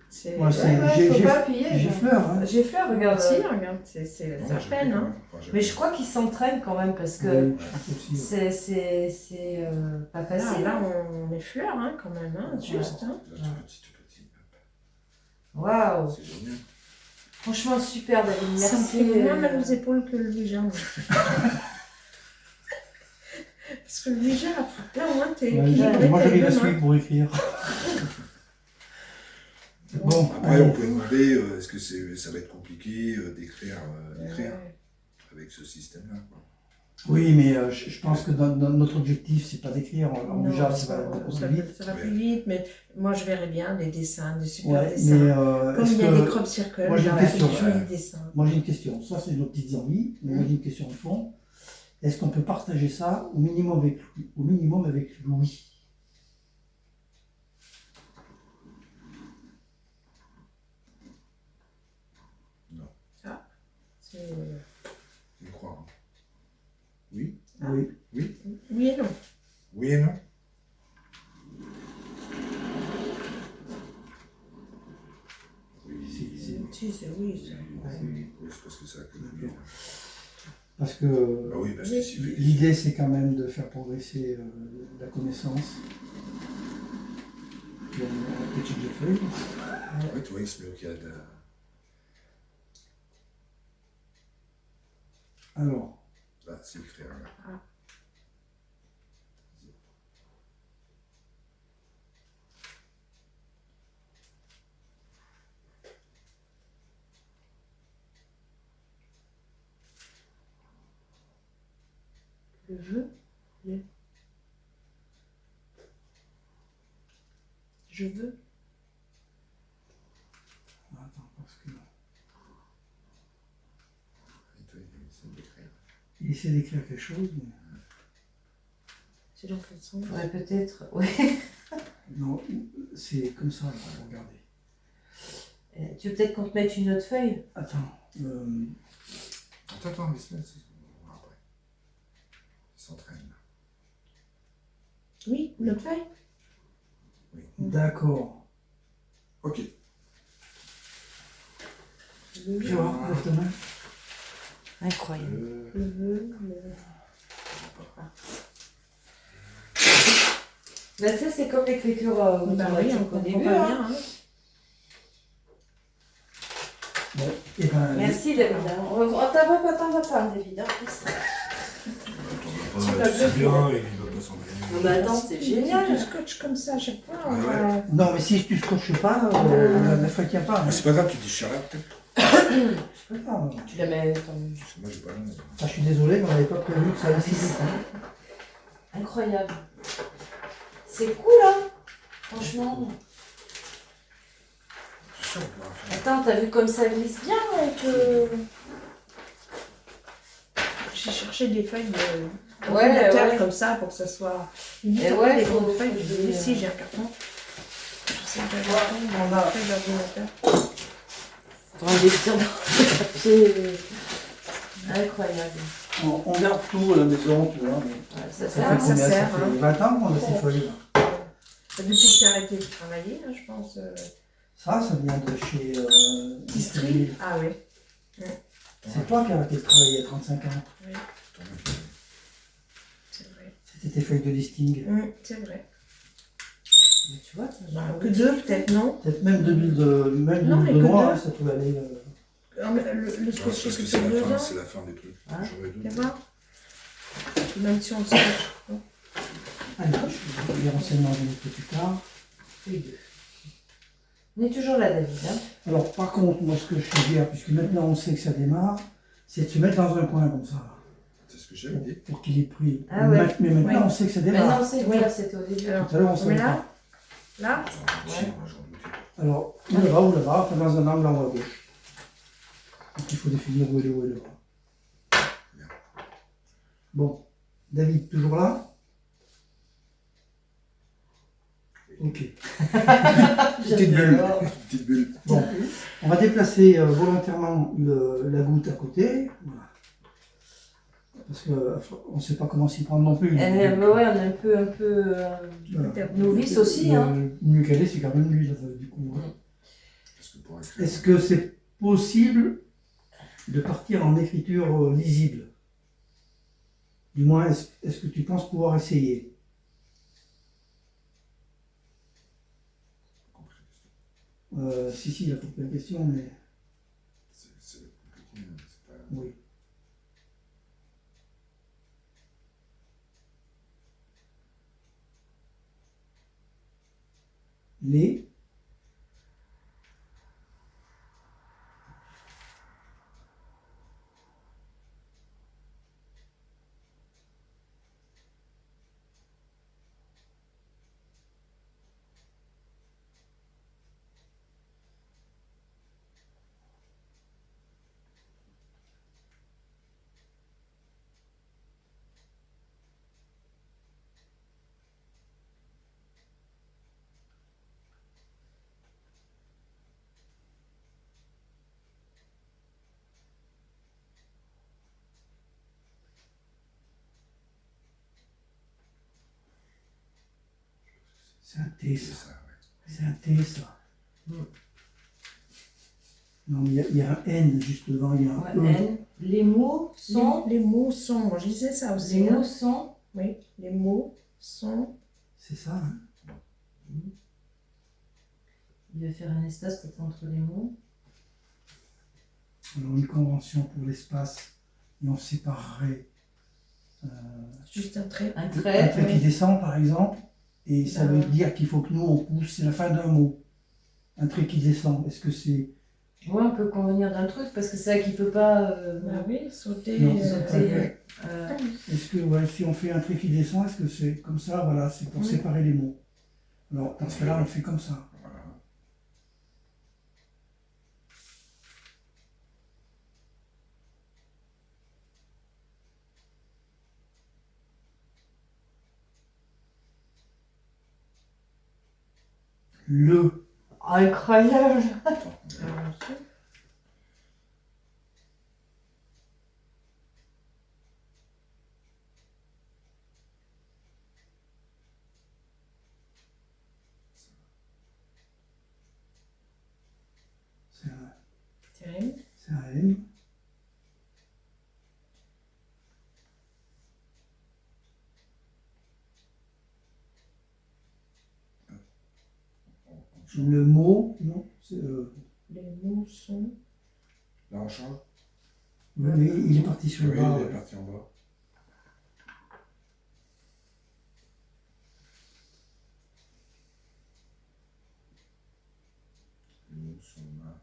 Speaker 4: C'est...
Speaker 2: Moi,
Speaker 1: Ouais, ouais, faut pas appuyer.
Speaker 2: J'ai fleur, hein.
Speaker 1: J'ai fleur, regarde.
Speaker 4: Si, regarde, c'est
Speaker 3: Non,
Speaker 4: à
Speaker 3: j'ai
Speaker 4: peine.
Speaker 3: fait
Speaker 4: Hein.
Speaker 3: quand même. Enfin, j'ai
Speaker 1: Mais
Speaker 3: fait.
Speaker 1: je crois qu'ils s'entraînent quand même parce que
Speaker 2: Oui, je pense aussi.
Speaker 1: c'est pas
Speaker 4: Là,
Speaker 1: facile.
Speaker 4: là, on est fleurs hein, quand même, hein, juste. Hein.
Speaker 3: Là, tout petit, tout petit.
Speaker 1: Waouh.
Speaker 3: C'est génial.
Speaker 1: Franchement, super, David.
Speaker 4: Ça me
Speaker 1: Merci.
Speaker 4: fait moins mal aux épaules que le Ouija. moi. Parce que le Ouija, là, au moins, t'es
Speaker 2: Ouais,
Speaker 4: équilibré.
Speaker 2: moi,
Speaker 4: t'as les
Speaker 2: j'arrive à
Speaker 4: deux mains.
Speaker 2: suivre pour écrire. Bon,
Speaker 3: Après,
Speaker 2: allez.
Speaker 3: on peut demander est-ce que ça va être compliqué d'écrire
Speaker 4: Ouais.
Speaker 3: avec ce système-là. Quoi.
Speaker 2: Oui, mais je pense que notre objectif, c'est pas d'écrire. En
Speaker 4: Non,
Speaker 2: Ouija,
Speaker 4: ça,
Speaker 2: ça va
Speaker 4: ça
Speaker 2: vite.
Speaker 4: va plus vite, mais moi je verrais bien des dessins, des super
Speaker 2: Ouais,
Speaker 4: dessins.
Speaker 2: mais
Speaker 4: Comme
Speaker 2: est-ce
Speaker 4: il y a des
Speaker 2: que.
Speaker 4: crop circles,
Speaker 2: Moi, j'ai
Speaker 4: il y
Speaker 2: une
Speaker 4: a des
Speaker 2: question.
Speaker 4: jolis dessins.
Speaker 2: Moi, j'ai une question. Ça, c'est nos petites envies. Mais moi, j'ai une question de fond. Est-ce qu'on peut partager ça au minimum avec Louis?
Speaker 4: C'est-
Speaker 3: Je crois. Hein. Oui.
Speaker 2: Oui.
Speaker 4: Oui et non.
Speaker 3: Oui et non. Oui.
Speaker 4: Si, c'est oui. ça.
Speaker 3: Oui, c'est parce que ça a que le bien.
Speaker 2: Parce que
Speaker 3: Bah oui, parce que si
Speaker 2: l'idée, c'est quand même de faire progresser la connaissance. Puis un petit Jeffrey.
Speaker 3: Ouais, tu vois, il se met au cadre.
Speaker 2: Alors,
Speaker 3: Là, c'est écrire là.
Speaker 4: Ah. Le veux. Je veux.
Speaker 2: attends, parce que.
Speaker 3: Et toi, il essaie d'écrire.
Speaker 2: Il essaie d'écrire quelque chose, mais.
Speaker 4: C'est dans quel sens?
Speaker 1: Faudrait peut-être. Ouais.
Speaker 2: Non, c'est comme ça, regardez.
Speaker 1: Tu veux peut-être qu'on te mette une autre feuille?
Speaker 2: Attends.
Speaker 3: Attends, laisse-le. On va après. Il s'entraîne.
Speaker 4: Oui, notre feuille.
Speaker 2: D'accord.
Speaker 3: Ok.
Speaker 4: Le
Speaker 2: Tu vois, lève ta main.
Speaker 1: Incroyable.
Speaker 4: Le veux.
Speaker 1: Bah, ça, c'est comme l'écriture
Speaker 4: Bah oui,
Speaker 1: automatique
Speaker 4: on
Speaker 1: au
Speaker 4: comprend
Speaker 1: début.
Speaker 4: pas
Speaker 1: hein.
Speaker 4: bien. Hein.
Speaker 2: Bon, et ben,
Speaker 1: Merci, David. On t'en va pas, David. Hein.
Speaker 3: C'est bien, et il va pas s'entraîner.
Speaker 1: Non, mais attends, c'est
Speaker 4: Si
Speaker 1: génial.
Speaker 4: tu scotches comme ça à chaque fois,
Speaker 3: Ah
Speaker 4: on
Speaker 3: ouais.
Speaker 4: va...
Speaker 2: Non, mais si tu ne scotches pas, la feuille tient pas.
Speaker 3: Mais
Speaker 2: Hein.
Speaker 3: c'est pas grave, tu déchires la tête.
Speaker 2: C'est pas grave.
Speaker 1: Tu la mets.
Speaker 3: Parce que moi, j'ai pas long.
Speaker 2: Ah, je suis désolé, mais on n'avait pas prévu que ça allait si vite. Hein.
Speaker 1: Incroyable. C'est cool, hein. Franchement.
Speaker 3: Je suis sûr, on pourra faire.
Speaker 1: Attends, t'as vu comme ça glisse bien avec.
Speaker 4: J'ai cherché des feuilles un
Speaker 1: Ouais,
Speaker 4: ordinateur
Speaker 1: ouais.
Speaker 4: comme ça pour que ça soit. Il
Speaker 1: Et
Speaker 4: dit
Speaker 1: ouais,
Speaker 4: les
Speaker 1: faut-
Speaker 4: grandes feuilles.
Speaker 1: faut
Speaker 4: Je dis
Speaker 1: des-
Speaker 4: si j'ai un carton. Je sais que j'ai un carton,
Speaker 1: On
Speaker 4: on
Speaker 1: va-
Speaker 4: va faire l'ordinateur.
Speaker 1: Pour investir dans le papier. Incroyable.
Speaker 2: On garde tout à la maison, tu vois. Mais
Speaker 1: Ouais, ça
Speaker 2: ça
Speaker 1: sert.
Speaker 2: fait
Speaker 4: ça
Speaker 2: combien?
Speaker 4: sert,
Speaker 2: Ça fait
Speaker 4: hein.
Speaker 2: 20 ans qu'on a ces feuilles-là.
Speaker 4: Depuis que j'ai arrêté de travailler, là, je pense.
Speaker 2: Ça vient de chez
Speaker 4: Distri. Ah oui.
Speaker 2: C'est toi qui as arrêté de travailler à 35 ans.
Speaker 4: Oui, c'est vrai.
Speaker 2: C'était tes feuilles de listing.
Speaker 4: C'est vrai.
Speaker 1: Mais tu vois, ça, j'ai
Speaker 4: Bah,
Speaker 1: un
Speaker 4: que
Speaker 1: petit
Speaker 4: deux,
Speaker 1: truc.
Speaker 4: peut-être, non?
Speaker 2: Peut-être même de l'huile
Speaker 4: Non, mais
Speaker 2: de
Speaker 4: que
Speaker 2: noix,
Speaker 4: deux.
Speaker 2: hein, ça pouvait aller.
Speaker 4: Ah, mais le
Speaker 3: Non,
Speaker 4: scotch,
Speaker 3: c'est parce
Speaker 4: c'est
Speaker 3: que c'est
Speaker 4: que
Speaker 3: la fin,
Speaker 4: dedans.
Speaker 3: c'est la fin des trucs.
Speaker 1: Ah.
Speaker 3: J'aurais
Speaker 4: Tu
Speaker 3: deux.
Speaker 4: vois? Même si on le scotch.
Speaker 2: Allez, je vais les renseignements un peu plus tard.
Speaker 1: Les deux. On est toujours là, David. Hein.
Speaker 2: Alors, par contre, moi, ce que je suggère, puisque maintenant on sait que ça démarre, c'est de se mettre dans un coin comme ça,
Speaker 3: C'est ce que j'avais dit.
Speaker 2: pour qu'il ait pris.
Speaker 1: Ah ouais.
Speaker 2: Mais maintenant,
Speaker 4: Ouais.
Speaker 2: on sait que ça démarre.
Speaker 1: Maintenant, c'est
Speaker 4: Oui.
Speaker 1: voilà, c'était au début.
Speaker 4: Alors,
Speaker 2: Tout à l'heure, on
Speaker 4: on
Speaker 2: savait
Speaker 4: met là?
Speaker 2: pas.
Speaker 4: Là?
Speaker 1: Ouais.
Speaker 3: Moi, j'en doutais.
Speaker 2: Alors, ou là-bas, enfin dans un angle en haut à gauche. Donc, il faut définir où est le haut et le bas.
Speaker 3: Bien.
Speaker 2: Bon, David, toujours là? Ok.
Speaker 3: Petite bulle. Petite bulle.
Speaker 2: Bon, on va déplacer volontairement la goutte à côté. Voilà. Parce qu'on ne sait pas comment s'y prendre non plus.
Speaker 1: Bah ouais, on est un peu
Speaker 2: Voilà.
Speaker 1: novice aussi. Hein.
Speaker 2: Le mieux qu'elle est, c'est quand même lui, là, du coup. hein.
Speaker 3: Parce que pour écrire.
Speaker 2: Est-ce que c'est possible de partir en écriture lisible? Du moins, est-ce que tu penses pouvoir essayer? Si, il a posé la question, mais
Speaker 3: C'est compliqué, hein, c'est pas.
Speaker 2: oui. Les. C'est un T,
Speaker 3: C'est
Speaker 2: ça.
Speaker 3: ça, ouais.
Speaker 2: C'est un T, ça.
Speaker 1: Mm.
Speaker 2: Non, mais il y a un N juste devant, il y a un
Speaker 1: Ouais,
Speaker 2: E.
Speaker 1: N. Les mots sont.
Speaker 4: Les mots sont. Moi, je disais ça aussi.
Speaker 1: Les
Speaker 4: hein.
Speaker 1: mots sont.
Speaker 4: Oui, les mots sont.
Speaker 2: C'est ça, hein?
Speaker 1: Il va faire un espace peut-être entre les mots.
Speaker 2: Alors, une convention pour l'espace, et on séparerait
Speaker 4: Juste un trait.
Speaker 1: Un
Speaker 2: un
Speaker 1: trait.
Speaker 2: trait qui descend, par exemple, et ça
Speaker 4: Ben,
Speaker 2: veut dire qu'il faut que nous, on pousse, c'est la fin d'un mot. Un trait qui descend, est-ce que c'est...
Speaker 1: Ouais, on peut convenir d'un truc parce que c'est vrai qu'il peut pas
Speaker 4: Bah oui, sauter.
Speaker 2: Non,
Speaker 1: sauter.
Speaker 2: Est-ce que, ouais, si on fait un trait qui descend, est-ce que c'est comme ça? Voilà, c'est pour
Speaker 4: Oui.
Speaker 2: séparer les mots. Alors, dans ce cas-là, on fait comme ça.
Speaker 3: Voilà.
Speaker 2: Le.
Speaker 1: Incroyable.
Speaker 3: Attends,
Speaker 2: C'est un
Speaker 4: Terrible.
Speaker 2: c'est un M.
Speaker 3: on change.
Speaker 2: Le mot, non, c'est...
Speaker 4: Les mots sont.
Speaker 3: Là, on change.
Speaker 2: oui, mais il est parti sur le
Speaker 3: Oui,
Speaker 2: bas.
Speaker 3: il est
Speaker 2: ouais.
Speaker 3: parti en bas. Les mots sont là.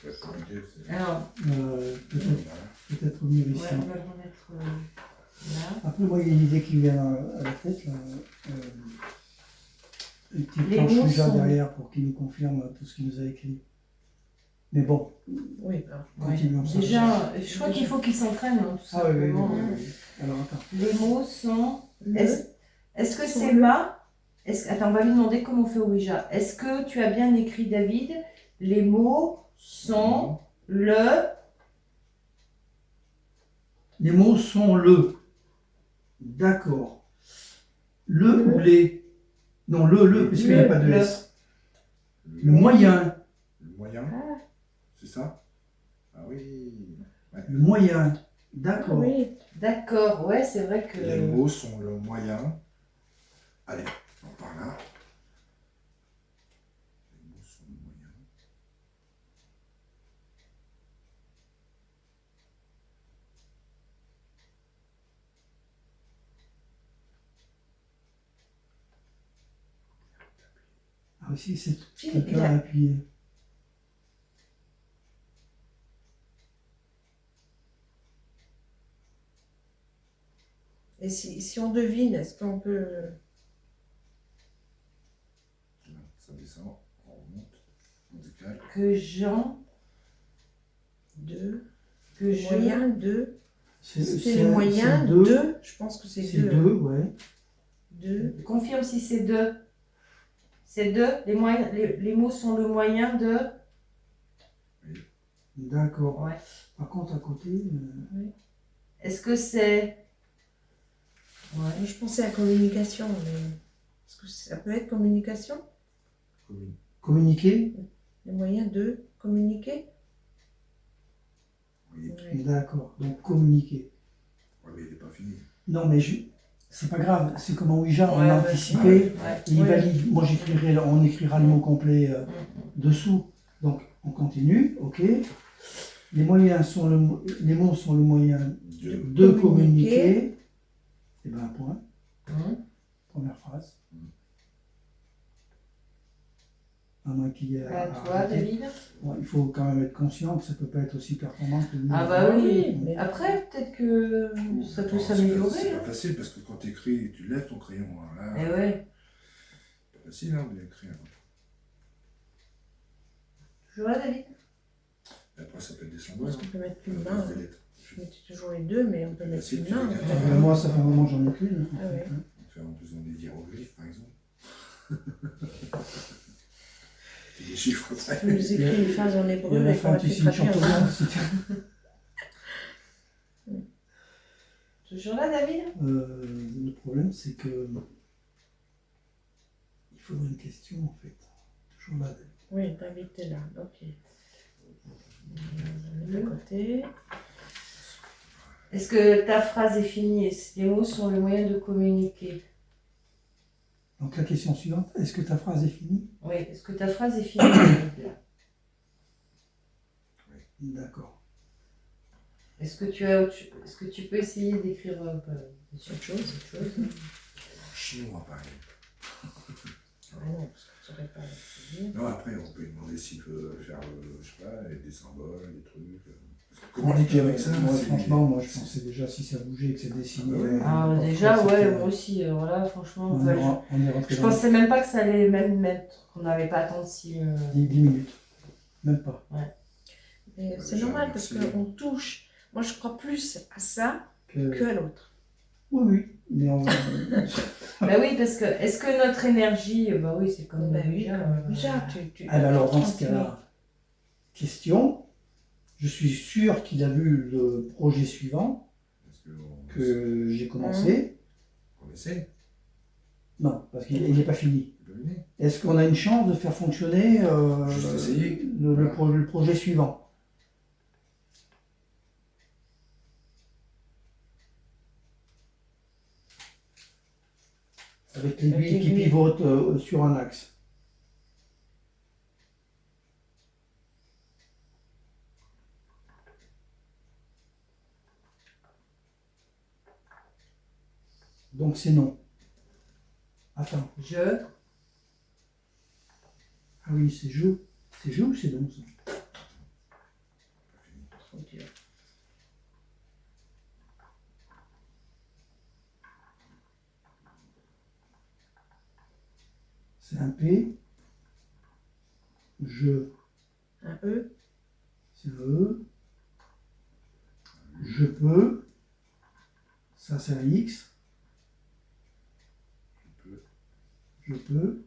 Speaker 3: Ça, c'est l'idée, c'est.
Speaker 1: Alors,
Speaker 3: Voilà.
Speaker 2: Peut-être mieux ici.
Speaker 1: ouais, on va le remettre là.
Speaker 2: Après, moi, il y a une idée qui me vient à la tête. Là. une petite
Speaker 1: Les
Speaker 2: planche
Speaker 1: mots
Speaker 2: Ouija
Speaker 1: sont-
Speaker 2: derrière pour qu'il nous confirme tout ce qu'il nous a écrit. Mais bon,
Speaker 4: Oui, bah,
Speaker 2: continuons ça.
Speaker 1: Déjà, je crois qu'il faut qu'il s'entraîne, hein, tout
Speaker 2: Ah oui, oui, oui,
Speaker 1: simplement.
Speaker 2: oui, oui. Alors attends.
Speaker 1: Les mots sont.
Speaker 4: le,
Speaker 1: Est-ce que
Speaker 4: Sont
Speaker 1: c'est
Speaker 4: le.
Speaker 1: Attends, on va lui demander comment on fait Ouija. Est-ce que tu as bien écrit, David? Les mots sont le.
Speaker 2: Les mots sont le. D'accord. Le ou les? Non, le, puisqu'il n'y a pas de
Speaker 1: le.
Speaker 2: S. Le moyen.
Speaker 3: Le moyen,
Speaker 4: Ah,
Speaker 3: c'est ça? Ah oui. Ouais.
Speaker 2: Le moyen.
Speaker 4: ah
Speaker 2: D'accord.
Speaker 4: oui.
Speaker 1: D'accord, ouais, c'est vrai que.
Speaker 3: Les mots sont le moyen. Allez, on part là. Les mots sont le moyen.
Speaker 2: Ah oui, c'est
Speaker 4: Si,
Speaker 2: quelqu'un
Speaker 4: il a-
Speaker 2: à appuyer.
Speaker 4: Et si on devine, est-ce qu'on peut.
Speaker 3: Là, ça descend, on remonte, on décale.
Speaker 1: Que Jean.
Speaker 4: Deux.
Speaker 1: Que je.
Speaker 4: Moyen, deux.
Speaker 2: C'est
Speaker 4: C'est le moyen,
Speaker 2: deux.
Speaker 4: deux. Je pense que c'est
Speaker 2: C'est
Speaker 4: deux.
Speaker 2: deux, ouais.
Speaker 4: Deux.
Speaker 1: Confirme si c'est deux. C'est deux. Les mots sont le moyen de.
Speaker 2: D'accord.
Speaker 1: Ouais.
Speaker 2: Par contre, à côté,
Speaker 1: Est-ce que c'est.
Speaker 4: Moi, je pensais à communication, mais. Est-ce que ça peut être communication?
Speaker 3: Commune.
Speaker 2: communiquer.
Speaker 4: Les moyens de communiquer?
Speaker 3: Oui.
Speaker 4: Oui.
Speaker 2: D'accord. Donc communiquer.
Speaker 3: Ouais, mais il n'est pas fini.
Speaker 2: Non, mais c'est pas grave. C'est comme en Ouija, on
Speaker 1: Ouais,
Speaker 2: a
Speaker 1: ouais,
Speaker 2: anticipé.
Speaker 1: ouais.
Speaker 2: Et il
Speaker 4: Ouais.
Speaker 2: valide. Moi, on écrira le mot complet
Speaker 1: Mm.
Speaker 2: dessous. Donc, on continue. OK. Les moyens sont les mots sont le moyen
Speaker 3: Deux.
Speaker 2: de
Speaker 4: Communiquer.
Speaker 2: communiquer. Et bien, un point.
Speaker 1: Mm.
Speaker 2: Première phrase.
Speaker 3: Mm.
Speaker 2: À moins qu'il y ait
Speaker 1: À
Speaker 2: à
Speaker 1: toi,
Speaker 2: arrêter.
Speaker 1: David.
Speaker 2: Bon, il faut quand même être conscient que ça peut pas être aussi performant que le
Speaker 1: Ah bah oui.
Speaker 4: mais-
Speaker 1: Après, peut-être que ça peut
Speaker 3: Attends, C'est
Speaker 1: s'améliorer.
Speaker 3: pas facile parce que quand tu écris, tu lèves ton crayon. Hein, là,
Speaker 1: Eh ouais.
Speaker 3: c'est pas facile hein, d'écrire.
Speaker 1: Toujours là, David.
Speaker 3: Et après, ça peut être des
Speaker 4: Je
Speaker 3: symboles.
Speaker 4: pense qu'on peut mettre
Speaker 3: À
Speaker 4: plus
Speaker 3: la
Speaker 4: de
Speaker 3: place
Speaker 4: main.
Speaker 3: des lettres.
Speaker 4: Je mettais toujours les deux, mais on peut mettre
Speaker 3: Facile,
Speaker 4: une main.
Speaker 3: tu
Speaker 4: en
Speaker 3: fais
Speaker 4: fait.
Speaker 2: Moi, ça fait un moment que j'en ai plus. en
Speaker 4: Ah
Speaker 2: fait,
Speaker 4: ouais.
Speaker 2: hein.
Speaker 3: On fait en faisant des hiéroglyphes, par exemple. C'est des chiffres
Speaker 4: Tu
Speaker 3: très.
Speaker 4: nous écris une phrase en
Speaker 2: Il y
Speaker 4: hébreu
Speaker 2: a la
Speaker 4: et qu'on
Speaker 2: fin,
Speaker 4: la
Speaker 2: tu
Speaker 4: fait
Speaker 2: signes
Speaker 4: traduire.
Speaker 2: Chantoyan, si tu-
Speaker 1: Toujours là, David.
Speaker 2: Le problème, c'est que il faudrait une question, en fait. Toujours là.
Speaker 4: Oui, David, t'es là. Ok. On met de côté.
Speaker 1: Est-ce que ta phrase est finie? Est-ce que les mots sont le moyen de communiquer?
Speaker 2: Donc, la question suivante, est-ce que ta phrase est finie?
Speaker 1: Oui. Est-ce que ta phrase est finie, David, là?
Speaker 2: D'accord.
Speaker 1: Est-ce que tu as est-ce que tu peux essayer d'écrire autre chose?
Speaker 3: Chinois, par exemple.
Speaker 4: Ah non, parce que tu saurais pas le dire.
Speaker 3: Non, après, on peut lui demander s'il veut faire, je sais pas, avec des symboles, des trucs. Parce que
Speaker 2: Moi,
Speaker 3: comment tu avec ça
Speaker 2: moi,
Speaker 3: c'est-
Speaker 2: franchement, moi, je pensais déjà si ça bougeait, que c'est dessiné.
Speaker 1: Ah, déjà, ouais, moi aussi. Voilà, franchement.
Speaker 2: On
Speaker 1: enfin,
Speaker 2: est rentré
Speaker 1: je
Speaker 2: dans
Speaker 1: pensais même pas que ça allait même mettre. Qu'on n'avait pas attendu si.
Speaker 2: 10 minutes. Même pas.
Speaker 4: Mais c'est
Speaker 3: Déjà,
Speaker 4: normal parce
Speaker 3: merci.
Speaker 4: qu'on touche. Moi, je crois plus à ça
Speaker 2: Que...
Speaker 4: que à l'autre.
Speaker 2: Oui, oui. Mais on va...
Speaker 1: Bah oui, parce que est-ce que notre énergie, bah oui, c'est comme
Speaker 4: Bah oui,
Speaker 1: déjà.
Speaker 4: Déjà, tu
Speaker 2: Ah, bah alors, dans ce
Speaker 4: transmets.
Speaker 2: cas-là, question. Je suis sûr qu'il a vu le projet suivant
Speaker 3: Parce que on,
Speaker 2: que j'ai commencé.
Speaker 3: on essaie,
Speaker 2: Non, parce qu'il n'est pas fini.
Speaker 3: tu peux venir.
Speaker 2: Est-ce qu'on a une chance de faire fonctionner
Speaker 3: Juste essayer.
Speaker 2: le
Speaker 3: Voilà.
Speaker 2: projet suivant? Avec l'aiguille qui
Speaker 4: l'aiguille.
Speaker 2: pivote sur un axe. Donc c'est non. Attends.
Speaker 1: Je.
Speaker 2: Ah oui, c'est je. C'est je ou c'est non ça?
Speaker 4: Trop dur.
Speaker 2: C'est un P. Je,
Speaker 4: Un E.
Speaker 2: c'est un E. Je peux. Ça, c'est un X.
Speaker 3: Je peux.
Speaker 2: Je peux.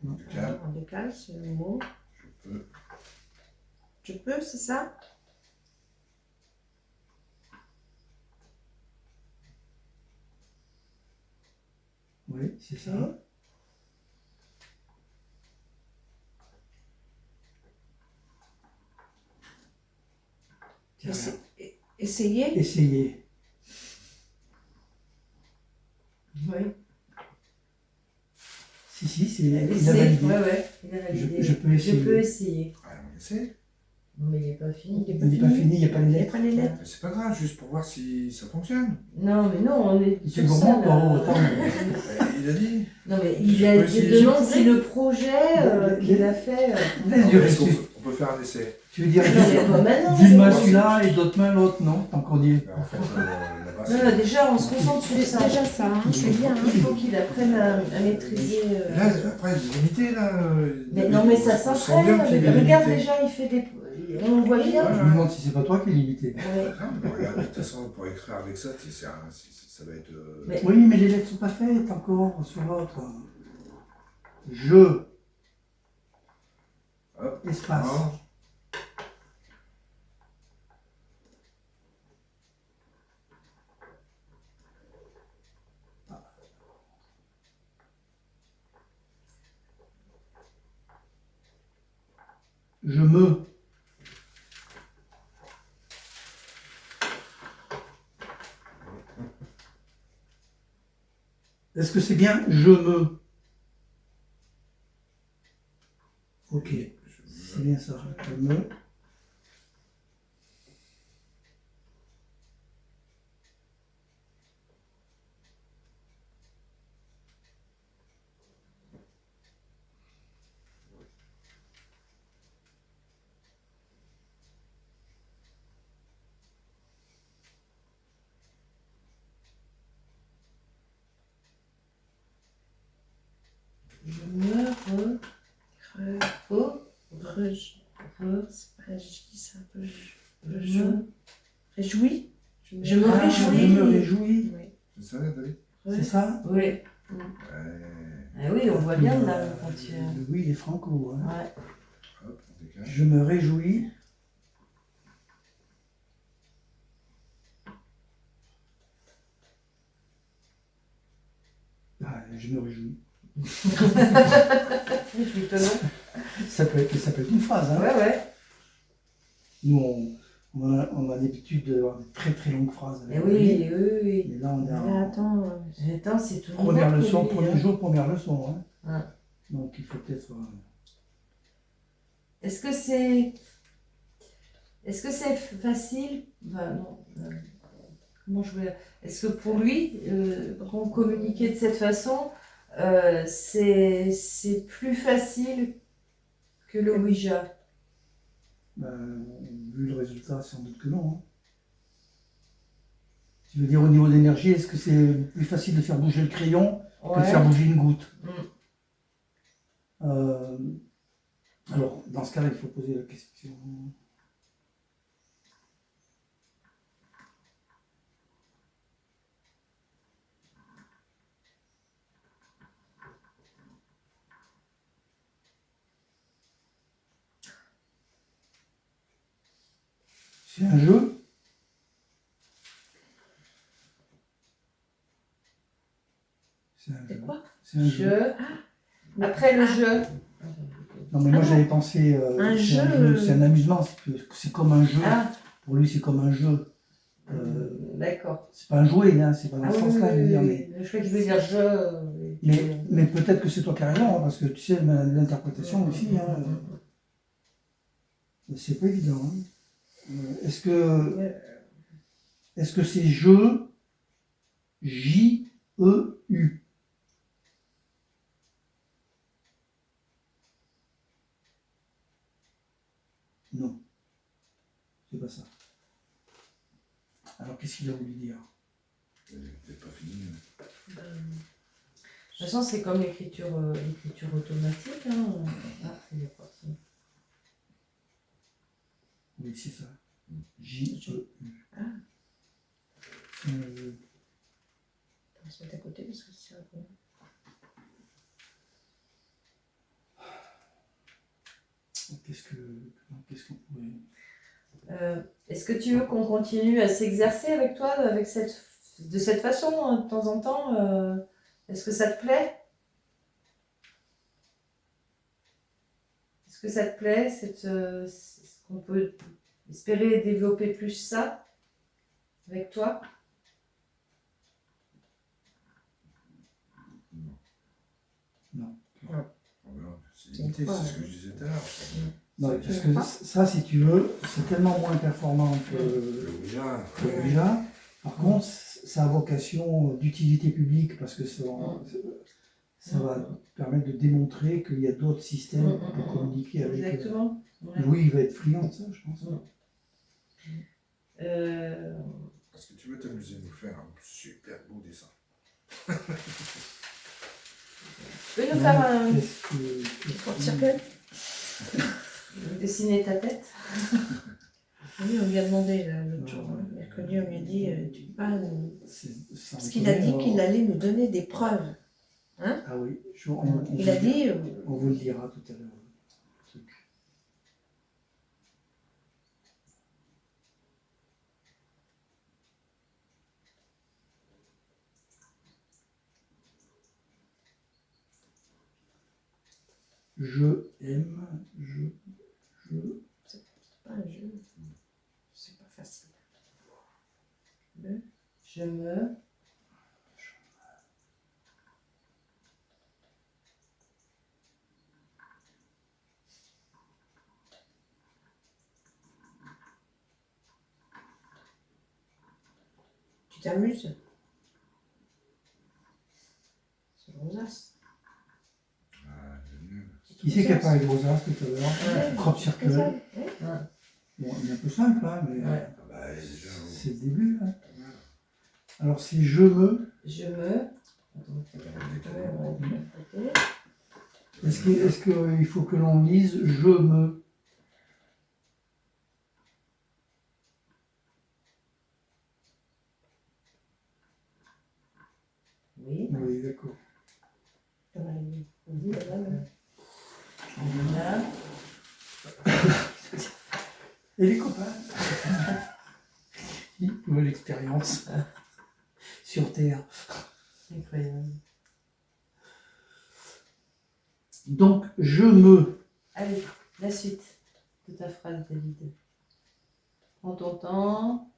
Speaker 3: On décale.
Speaker 4: On décale, c'est le mot.
Speaker 3: Je peux.
Speaker 4: Je peux, c'est ça?
Speaker 2: Oui, c'est ça.
Speaker 4: Ok.
Speaker 2: Tiens,
Speaker 4: Essayez.
Speaker 2: essayez.
Speaker 4: Oui.
Speaker 2: Si, c'est. Il a
Speaker 1: Essaye.
Speaker 2: validé.
Speaker 1: Ouais, il a validé.
Speaker 2: Je peux essayer.
Speaker 1: Je peux essayer.
Speaker 3: Allez, on essaie.
Speaker 1: Non, mais il n'est pas fini.
Speaker 2: Il n'est pas fini, il n'y a pas les
Speaker 4: Il n'y a
Speaker 2: lettres.
Speaker 4: pas les lettres.
Speaker 3: Mais c'est pas grave, juste pour voir si ça fonctionne.
Speaker 1: Non, mais non, on est
Speaker 2: C'est
Speaker 1: tout
Speaker 2: gourmand,
Speaker 1: seul.
Speaker 2: pas autant.
Speaker 3: Il a dit.
Speaker 1: Non, mais
Speaker 3: Je
Speaker 1: il a
Speaker 3: peux
Speaker 1: il
Speaker 3: essayer.
Speaker 1: demande si le projet qu'il a fait.
Speaker 2: Laisse durer.
Speaker 3: Est-ce qu'on peut faire un essai?
Speaker 2: Tu veux dire
Speaker 1: Non, mais pas maintenant.
Speaker 2: d'une main
Speaker 1: c'est-
Speaker 2: celui-là et d'autre main l'autre, non? Tant qu'on y est.
Speaker 3: Ben, en fait, là-bas,
Speaker 1: Non, non, déjà, on se concentre sur ça.
Speaker 4: Déjà ça, hein, c'est bien.
Speaker 1: Il faut qu'il apprenne à maîtriser.
Speaker 3: Et là, après, il est limité, là.
Speaker 1: Mais non, mais ça
Speaker 3: On sent
Speaker 1: s'entraîne.
Speaker 3: bien qu'il est
Speaker 1: Regarde
Speaker 3: limité.
Speaker 1: déjà, il fait des. On voit bien.
Speaker 2: Je me demande si c'est pas toi qui es limité.
Speaker 1: Ouais.
Speaker 3: Non, mais regarde, de toute façon, pour écrire avec ça, ça va être.
Speaker 1: Mais-
Speaker 2: Oui, mais les lettres sont pas faites encore sur l'autre. Je,
Speaker 3: Hop.
Speaker 2: espace.
Speaker 3: Non.
Speaker 2: Je me. Est-ce que c'est bien je me? Ok, c'est bien ça. Je me.
Speaker 1: Je me
Speaker 4: Re,
Speaker 1: re,
Speaker 4: c'est pas J, c'est un peu
Speaker 1: je
Speaker 4: réjouis.
Speaker 1: Je me
Speaker 2: Ah,
Speaker 1: réjouis.
Speaker 2: je me réjouis.
Speaker 4: Oui.
Speaker 3: C'est ça, Nathalie?
Speaker 2: C'est ça?
Speaker 1: Oui.
Speaker 3: Ouais.
Speaker 1: Ah oui, on voit bien là quand tu.
Speaker 2: Oui, il est franco. Hein.
Speaker 1: Ouais.
Speaker 3: Hop, on décale.
Speaker 2: Je me réjouis. Ah, je me réjouis. Ça peut être une phrase. Hein.
Speaker 1: Ouais, ouais.
Speaker 2: Nous, on a l'habitude d'avoir de très très longues phrases.
Speaker 1: Mais oui, oui.
Speaker 2: Mais là, on est
Speaker 4: Mais
Speaker 2: en
Speaker 4: attends,
Speaker 1: Attends, c'est tout le
Speaker 2: première
Speaker 1: monde qui
Speaker 2: leçon,
Speaker 1: lit, hein.
Speaker 2: premier jour, première leçon. Hein.
Speaker 1: Ouais.
Speaker 2: Donc, il faut peut-être.
Speaker 1: Est-ce que c'est facile? Enfin, non. Comment je vais. Est-ce que pour lui, communiquer de cette façon, c'est plus facile que le Ouija?
Speaker 2: Vu le résultat, sans doute que non. Hein. Tu veux dire au niveau d'énergie, est-ce que c'est plus facile de faire bouger le crayon que de faire bouger une goutte? Alors, dans ce cas-là, il faut poser la question. C'est un jeu? C'est un
Speaker 4: c'est
Speaker 2: jeu.
Speaker 4: quoi?
Speaker 2: C'est un jeu.
Speaker 1: Après le jeu.
Speaker 2: Non, mais moi j'avais pensé.
Speaker 4: Un
Speaker 2: c'est
Speaker 4: jeu.
Speaker 2: C'est un amusement, c'est comme un jeu.
Speaker 1: Ah,
Speaker 2: Pour lui, c'est comme un jeu.
Speaker 1: d'accord.
Speaker 2: C'est pas un jouet, hein, c'est pas dans
Speaker 1: Ah
Speaker 2: ce
Speaker 1: oui,
Speaker 2: sens-là, je veux
Speaker 1: oui,
Speaker 2: dire.
Speaker 1: oui. Je crois qu'il veut dire jeu.
Speaker 2: Mais peut-être que c'est toi qui as raison, hein, parce que tu sais, l'interprétation aussi, hein, c'est pas évident. Hein. Est-ce que c'est jeu, J-E-U? Non, c'est pas ça. Alors qu'est-ce qu'il a voulu dire?
Speaker 3: Peut-être pas fini.
Speaker 1: toute façon, c'est comme l'écriture automatique. Hein. Ah, il est parti.
Speaker 2: Oui, c'est ça. J-E-U.
Speaker 4: Ah. On va se mettre à côté parce que c'est un peu.
Speaker 2: Qu'est-ce qu'on pourrait.
Speaker 1: Est-ce que tu veux qu'on continue à s'exercer avec toi de cette façon, hein, de temps en temps Est-ce que ça te plaît? Est-ce que ça te plaît? Est-ce qu'on peut espérer développer plus ça avec toi?
Speaker 2: Non.
Speaker 3: Voilà, c'est limité, c'est ce que je disais tout à l'heure.
Speaker 2: Non, parce que ça, si tu veux, c'est tellement moins performant que
Speaker 3: Le Ouija.
Speaker 2: le Ouija. Par contre, ça a vocation d'utilité publique parce que ça va permettre de démontrer qu'il y a d'autres systèmes pour communiquer avec.
Speaker 1: Exactement.
Speaker 2: Louis, il va être friand de ça, je pense.
Speaker 3: Est-ce que tu veux t'amuser à nous faire un super beau dessin?
Speaker 1: Tu peux nous faire un...
Speaker 2: Qu'est-ce
Speaker 1: dessiner ta tête?
Speaker 4: Oui, on lui a demandé l'autre jour, hein, mercredi, on lui a dit tu peux pas. Parce qu'il a dit qu'il allait nous donner des preuves. Hein?
Speaker 2: Ah oui,
Speaker 4: Il a dit.
Speaker 2: On vous le dira tout à l'heure. Le truc. Je aime,
Speaker 4: C'est pas un jeu. C'est pas facile.
Speaker 1: Je me...
Speaker 4: Tu t'amuses? C'est Rosace.
Speaker 3: Ah, génial.
Speaker 2: Qui c'est qui a parlé de Rosace tout à l'heure?
Speaker 1: Ouais.
Speaker 2: Crop circle.
Speaker 1: Ouais.
Speaker 2: Bon, il est un peu simple, hein, mais
Speaker 1: Ouais.
Speaker 3: Ah bah, déjà,
Speaker 2: c'est le début. Hein.
Speaker 3: voilà.
Speaker 2: Alors, c'est je me.
Speaker 1: Je me... Attends,
Speaker 2: Est-ce qu'il faut que l'on lise je me?
Speaker 1: oui.
Speaker 2: Oui, d'accord.
Speaker 1: Voilà.
Speaker 2: Et les copains? Nouvelle expérience sur Terre.
Speaker 1: Incroyable.
Speaker 2: Donc, je me.
Speaker 1: Allez, la suite de ta phrase, David. Prends ton temps.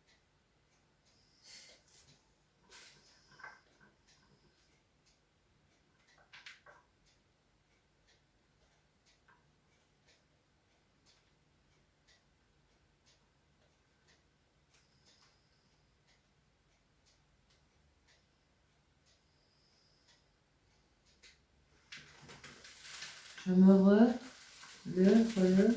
Speaker 1: Je me remène.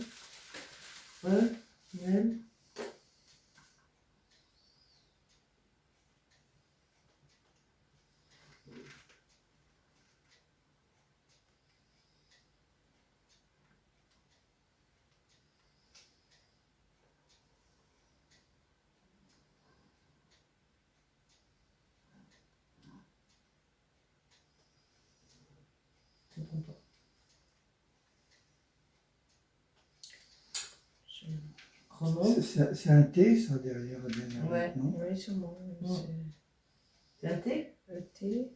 Speaker 1: C'est ton tour. Remonte.
Speaker 2: C'est un T, ça, derrière la dernière
Speaker 1: Ouais.
Speaker 2: lettre, non?
Speaker 4: Oui, sûrement.
Speaker 1: C'est un T?
Speaker 4: Le T.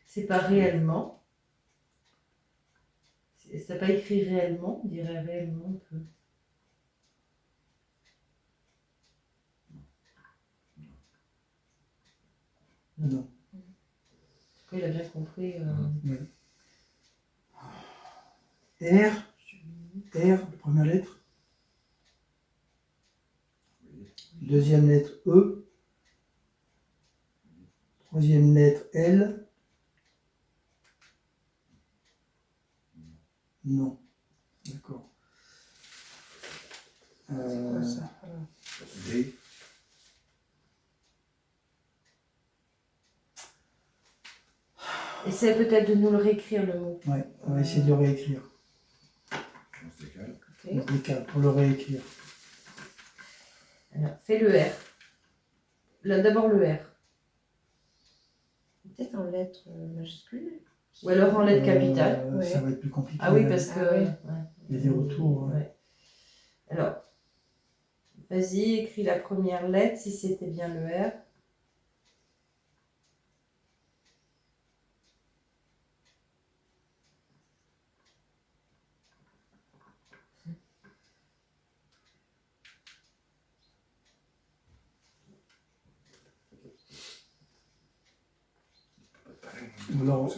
Speaker 1: C'est pas réellement. C'est pas écrit réellement. On dirait réellement un peu.
Speaker 2: Non.
Speaker 1: En tout cas, il a bien compris.
Speaker 2: Oui. R, la première lettre.
Speaker 3: Oui.
Speaker 2: Deuxième lettre E. Troisième lettre L. Non. D'accord.
Speaker 4: C'est quoi ça? Alors,
Speaker 3: D.
Speaker 1: essaie peut-être de nous le réécrire le mot.
Speaker 2: Ouais, on va essayer de le réécrire.
Speaker 3: On se décale.
Speaker 4: Ok.
Speaker 2: On se décale pour le réécrire.
Speaker 1: Alors, fais le R. Là, d'abord le R.
Speaker 4: Peut-être en lettres majuscules.
Speaker 1: Ou alors en lettres capitales.
Speaker 4: Ouais.
Speaker 2: Ça va être plus compliqué.
Speaker 1: Ah oui,
Speaker 2: hein.
Speaker 1: parce que.
Speaker 4: Ah oui.
Speaker 1: ouais.
Speaker 2: Il y a des retours. hein.
Speaker 1: Ouais. Alors, vas-y, écris la première lettre si c'était bien le R.
Speaker 2: Ou alors,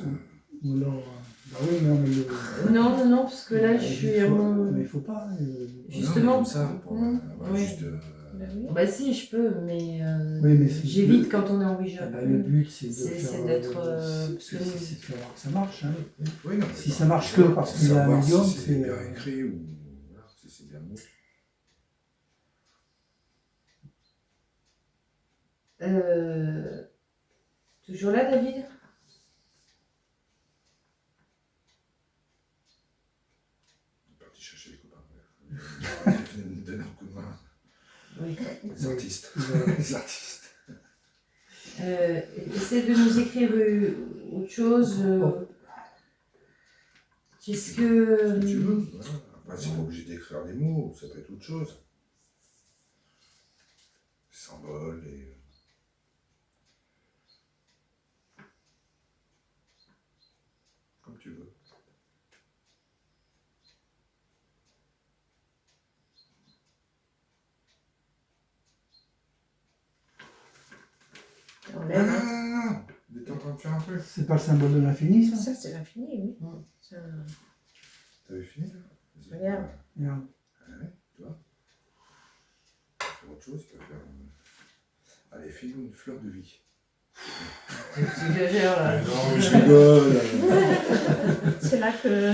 Speaker 2: bah oui, non, mais
Speaker 1: Non, parce que là, je suis à mon.
Speaker 2: Mais il faut pas.
Speaker 1: Justement.
Speaker 3: Comme ça, pour
Speaker 1: Oui.
Speaker 3: juste.
Speaker 4: Bah oui.
Speaker 1: Bah si, je peux, mais,
Speaker 2: Oui, mais c'est-
Speaker 1: j'évite quand on est en Ouija.
Speaker 2: Le but, c'est de
Speaker 1: C'est
Speaker 2: faire.
Speaker 1: d'être,
Speaker 2: c'est de faire voir que ça marche. Hein.
Speaker 3: Oui, non, mais
Speaker 2: Si
Speaker 3: pas-
Speaker 2: ça marche que parce qu'il y a un
Speaker 3: savoir
Speaker 2: médium,
Speaker 3: si c'est
Speaker 2: c'est.
Speaker 3: bien écrit ou voilà, si c'est bien mot.
Speaker 1: Toujours là, David?
Speaker 3: On est parti chercher les copains. Ils venaient nous donner un coup de main.
Speaker 1: Oui.
Speaker 3: Les artistes.
Speaker 2: Voilà.
Speaker 3: Les artistes.
Speaker 1: Essaie de nous écrire autre chose. Qu'est-ce
Speaker 3: Ce
Speaker 1: que.
Speaker 3: que tu veux. Voilà. Après, c'est pas obligé d'écrire des mots, ça peut être autre chose. Des symboles et. Comme tu veux.
Speaker 4: En
Speaker 3: Non,
Speaker 4: lettres.
Speaker 3: non, non, non. Il était en train de faire un truc.
Speaker 2: C'est pas le symbole de l'infini, ça
Speaker 4: Ça, c'est l'infini, oui.
Speaker 1: Mm.
Speaker 4: Ça...
Speaker 3: T'avais fini là? Vas-y.
Speaker 4: Regarde.
Speaker 2: Regarde.
Speaker 3: Ah ouais, tu vois. Il peut faire autre chose, il peut faire. Allez, fais-nous une fleur de vie.
Speaker 1: Tu exagères là.
Speaker 3: Non, mais je rigole.
Speaker 4: C'est là que.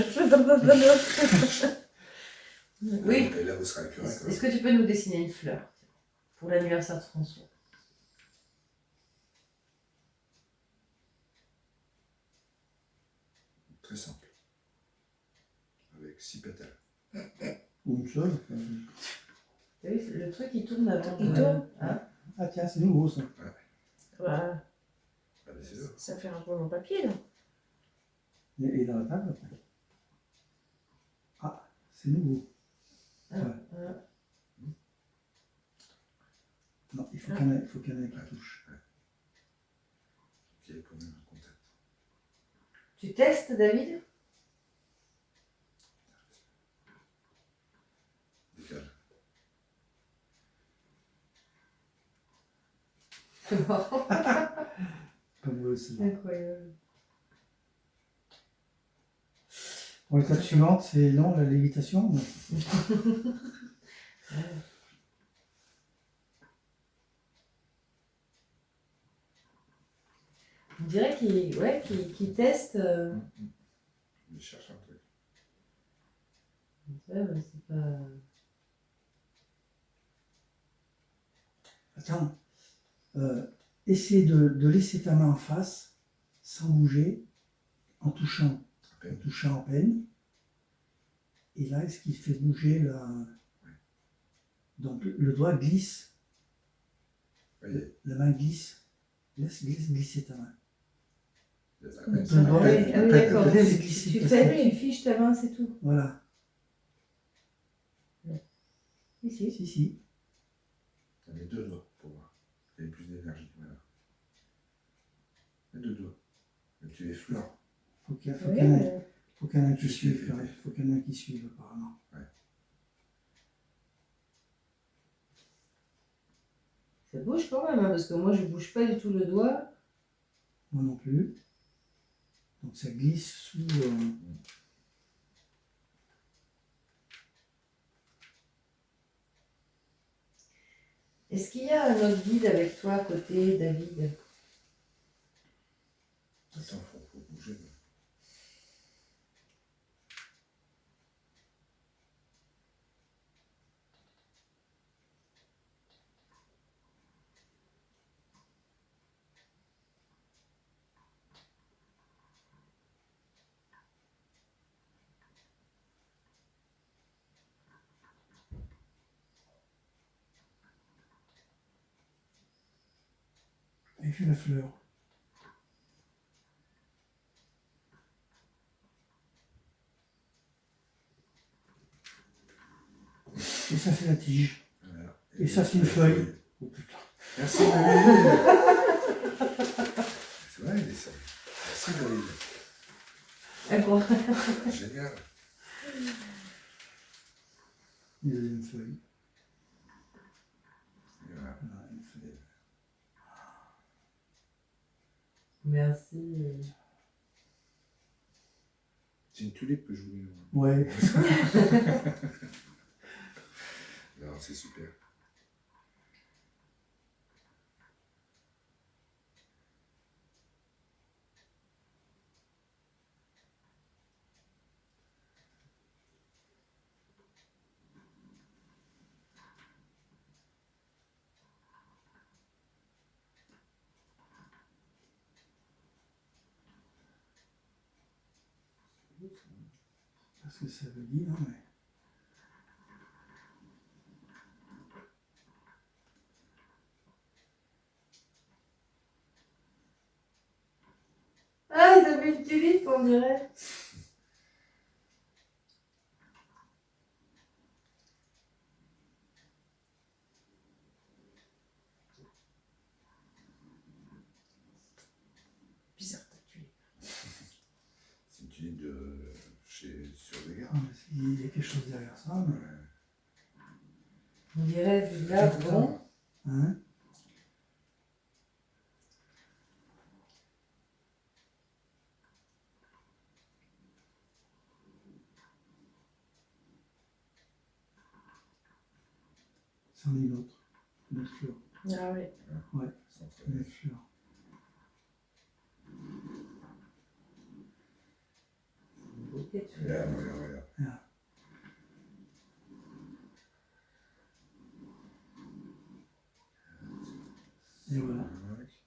Speaker 1: Oui.
Speaker 3: Et là, vous serez accurate.
Speaker 1: Est-ce que tu peux nous dessiner une fleur pour l'anniversaire de François?
Speaker 3: Très simple. Avec 6 pétales.
Speaker 2: Ou une seule.
Speaker 1: Oui, le truc il tourne avant.
Speaker 4: Il tourne.
Speaker 1: Hein?
Speaker 2: Ah tiens, c'est nouveau ça.
Speaker 4: Bah,
Speaker 3: Ah, mais c'est là.
Speaker 4: ça fait un roulement papier, là.
Speaker 2: Et dans la table après. Ah, c'est nouveau. Non, il faut qu'il y en ait qui touche.
Speaker 3: Qui est quand même un contact.
Speaker 1: Tu testes, David?
Speaker 3: Décale.
Speaker 1: C'est marrant.
Speaker 2: Pas mauvais, c'est
Speaker 1: Incroyable.
Speaker 2: Bon, l'étape suivante, c'est non, la lévitation. Non.
Speaker 1: On dirait qu'il teste.
Speaker 3: Je cherche un truc.
Speaker 1: Ouais, mais c'est pas.
Speaker 2: Attends. Essaie de laisser ta main en face, sans bouger, en touchant à peine. Et là, ce qui fait bouger la. Donc le doigt glisse.
Speaker 3: Voyez,
Speaker 2: La main glisse. Laisse glisser ta main.
Speaker 3: il y a
Speaker 2: Le
Speaker 3: la
Speaker 2: doigt,
Speaker 1: Ah oui, d'accord.
Speaker 2: laisse glisser.
Speaker 1: Tu
Speaker 2: parce
Speaker 1: fais,
Speaker 2: que-
Speaker 1: tu fiches ta main, c'est tout.
Speaker 2: Voilà.
Speaker 1: Ici.
Speaker 2: Si.
Speaker 3: les 2 doigts pour voir. Il y a plus d'énergie. Voilà. Les 2 doigts. Mais tu les fleurs.
Speaker 2: Faut qu'il y
Speaker 4: Oui,
Speaker 2: en ait
Speaker 4: mais-
Speaker 2: faut qu'il y en ait un qui suive. Ouais. Faut qu'il y en ait un qui suive apparemment.
Speaker 1: Ça bouge quand même, hein, parce que moi je bouge pas du tout le doigt.
Speaker 2: Moi non plus. Donc ça glisse sous.
Speaker 1: Est-ce qu'il y a un autre guide avec toi à côté, David?
Speaker 3: Attends, faut bouger.
Speaker 2: Et puis la fleur. Et ça, c'est la tige.
Speaker 3: Voilà.
Speaker 2: Et ça, c'est une feuille. Oh putain.
Speaker 3: Merci David. C'est vrai, il est ça. Merci David.
Speaker 1: Incroyable.
Speaker 3: Génial.
Speaker 2: Une deuxième feuille.
Speaker 3: Et voilà.
Speaker 2: Voilà, une feuille.
Speaker 1: Merci.
Speaker 3: C'est une tulipe que je voulais.
Speaker 2: Ouais.
Speaker 3: Non, c'est super.
Speaker 2: Parce que ça veut dire, mais...
Speaker 1: Ah, t'as vu une tulipe, on dirait.
Speaker 4: Bizarre ta tulipe.
Speaker 3: C'est une tulipe de chez sur des gars.
Speaker 2: Ah, mais il y a quelque chose derrière ça, mais...
Speaker 1: On dirait du lavron.
Speaker 2: Hein? C'en est une autre. Une autre fleur.
Speaker 4: Ah oui.
Speaker 2: Ouais,
Speaker 3: Sans très
Speaker 2: une
Speaker 3: bien.
Speaker 2: autre fleur.
Speaker 1: Bouquet de
Speaker 3: Regarde,
Speaker 1: fleurs.
Speaker 3: regarde, regarde.
Speaker 2: Et voilà,
Speaker 3: Cinq.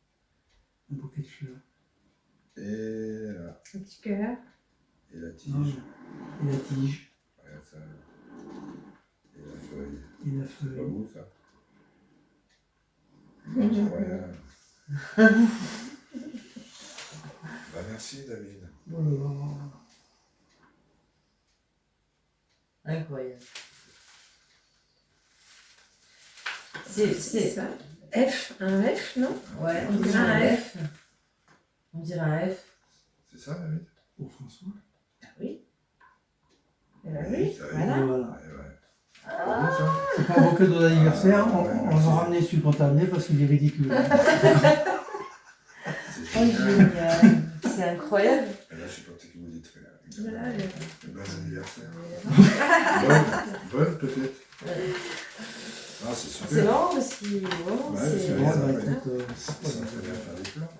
Speaker 2: un bouquet de fleurs.
Speaker 3: Et là.
Speaker 4: Un petit cœur.
Speaker 3: Et la
Speaker 2: Ah,
Speaker 3: tige.
Speaker 2: et la tige,
Speaker 3: Regarde ça. Et la feuille.
Speaker 2: et la
Speaker 3: C'est pas
Speaker 2: feuille.
Speaker 3: beau ça? Incroyable. Bah merci David.
Speaker 2: Oh là là.
Speaker 1: Incroyable. C'est.
Speaker 4: ça. F, un F, non?
Speaker 1: Ouais, on
Speaker 4: On
Speaker 1: dirait
Speaker 4: dirait
Speaker 1: un
Speaker 4: un
Speaker 1: F. On dirait un F.
Speaker 3: C'est ça David?
Speaker 2: Pour François.
Speaker 4: Eh ben oui,
Speaker 3: ça va.
Speaker 4: voilà.
Speaker 2: Et voilà.
Speaker 3: Ouais, ouais. C'est bon ça?
Speaker 2: C'est pas vos cadeaux d'anniversaire,
Speaker 3: Ah, ouais,
Speaker 2: on
Speaker 3: merci.
Speaker 2: va ramener celui qu'on t'a amené parce qu'il est ridicule.
Speaker 3: C'est
Speaker 1: Oh,
Speaker 3: génial.
Speaker 1: génial. C'est incroyable.
Speaker 3: Et là je sais pas ce que vous dites.
Speaker 4: Voilà,
Speaker 3: Bon anniversaire.
Speaker 4: le-
Speaker 3: Bonne peut-être. Ah c'est super.
Speaker 1: C'est marrant parce que vraiment,
Speaker 3: Ouais,
Speaker 1: c'est.
Speaker 3: c'est
Speaker 2: Bon,
Speaker 3: bien.
Speaker 2: bah,
Speaker 3: ouais.
Speaker 2: écoute,
Speaker 3: Ça fait bien faire des plans.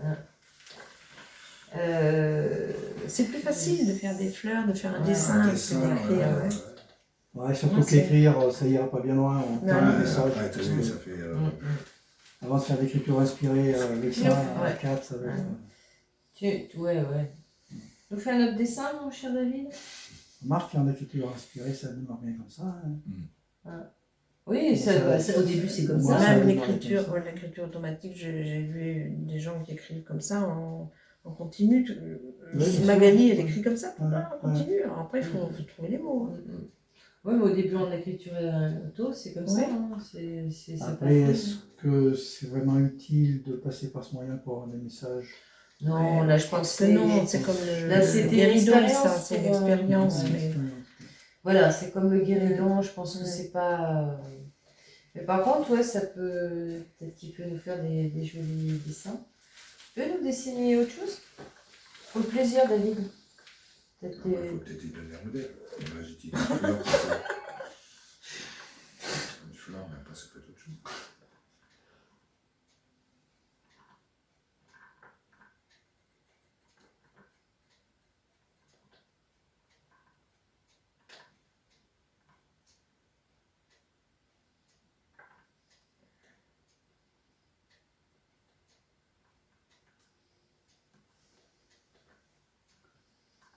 Speaker 4: C'est plus facile de faire des fleurs, de faire un
Speaker 1: Ouais,
Speaker 4: dessin,
Speaker 3: Un
Speaker 4: que
Speaker 3: dessin,
Speaker 4: d'écrire.
Speaker 3: ouais,
Speaker 4: Ouais.
Speaker 3: ouais.
Speaker 2: ouais, surtout
Speaker 4: Ouais,
Speaker 2: que
Speaker 4: c'est-
Speaker 2: l'écrire, ça ira pas bien loin. On
Speaker 4: Non.
Speaker 2: tient un
Speaker 3: Ouais,
Speaker 2: message.
Speaker 3: après, t'as vu, ça fait.
Speaker 2: Avant de faire l'écriture inspirée avec ça,
Speaker 1: Ouais.
Speaker 2: à 4, ça va être...
Speaker 1: Ouais. Nous fais un autre dessin, mon cher David?
Speaker 2: Remarque, en écriture inspirée, ça démarre bien comme ça. Hein.
Speaker 1: Oui, au début c'est comme
Speaker 2: Moi,
Speaker 1: ça.
Speaker 2: ça
Speaker 4: Même
Speaker 2: démarre
Speaker 4: l'écriture,
Speaker 2: comme ça.
Speaker 4: l'écriture automatique, j'ai vu des gens qui écrivent comme ça en continu.
Speaker 2: bien sûr.
Speaker 4: Magali, elle écrit comme ça, tout le
Speaker 2: Ouais,
Speaker 4: temps, en continu. Alors après, il faut trouver les mots. hein.
Speaker 1: Oui, mais au début en écriture auto, c'est comme ça.
Speaker 4: Ouais.
Speaker 1: Hein. C'est pas
Speaker 2: Après,
Speaker 1: fluide.
Speaker 2: est-ce que c'est vraiment utile de passer par ce moyen pour avoir des messages?
Speaker 1: Non,
Speaker 4: Ouais,
Speaker 1: là je pense
Speaker 4: que non, c'est comme
Speaker 1: Là,
Speaker 4: le
Speaker 1: c'était une
Speaker 4: guéridon, ça,
Speaker 1: expérience
Speaker 4: c'est une
Speaker 1: pour,
Speaker 4: expérience.
Speaker 2: Ouais,
Speaker 4: Mais...
Speaker 1: Voilà, c'est comme le guéridon, je pense que
Speaker 4: Ouais.
Speaker 1: c'est pas. Mais par contre, ouais, ça peut. Peut-être qu'il peut nous faire des jolis dessins. Tu peux nous dessiner autre chose? Pour le plaisir, David. Peut-être
Speaker 3: Il faut peut-être y donner un modèle. Et là, j'ai dit une fleur, c'est ça. Une fleur, mais après, ça peut être autre chose.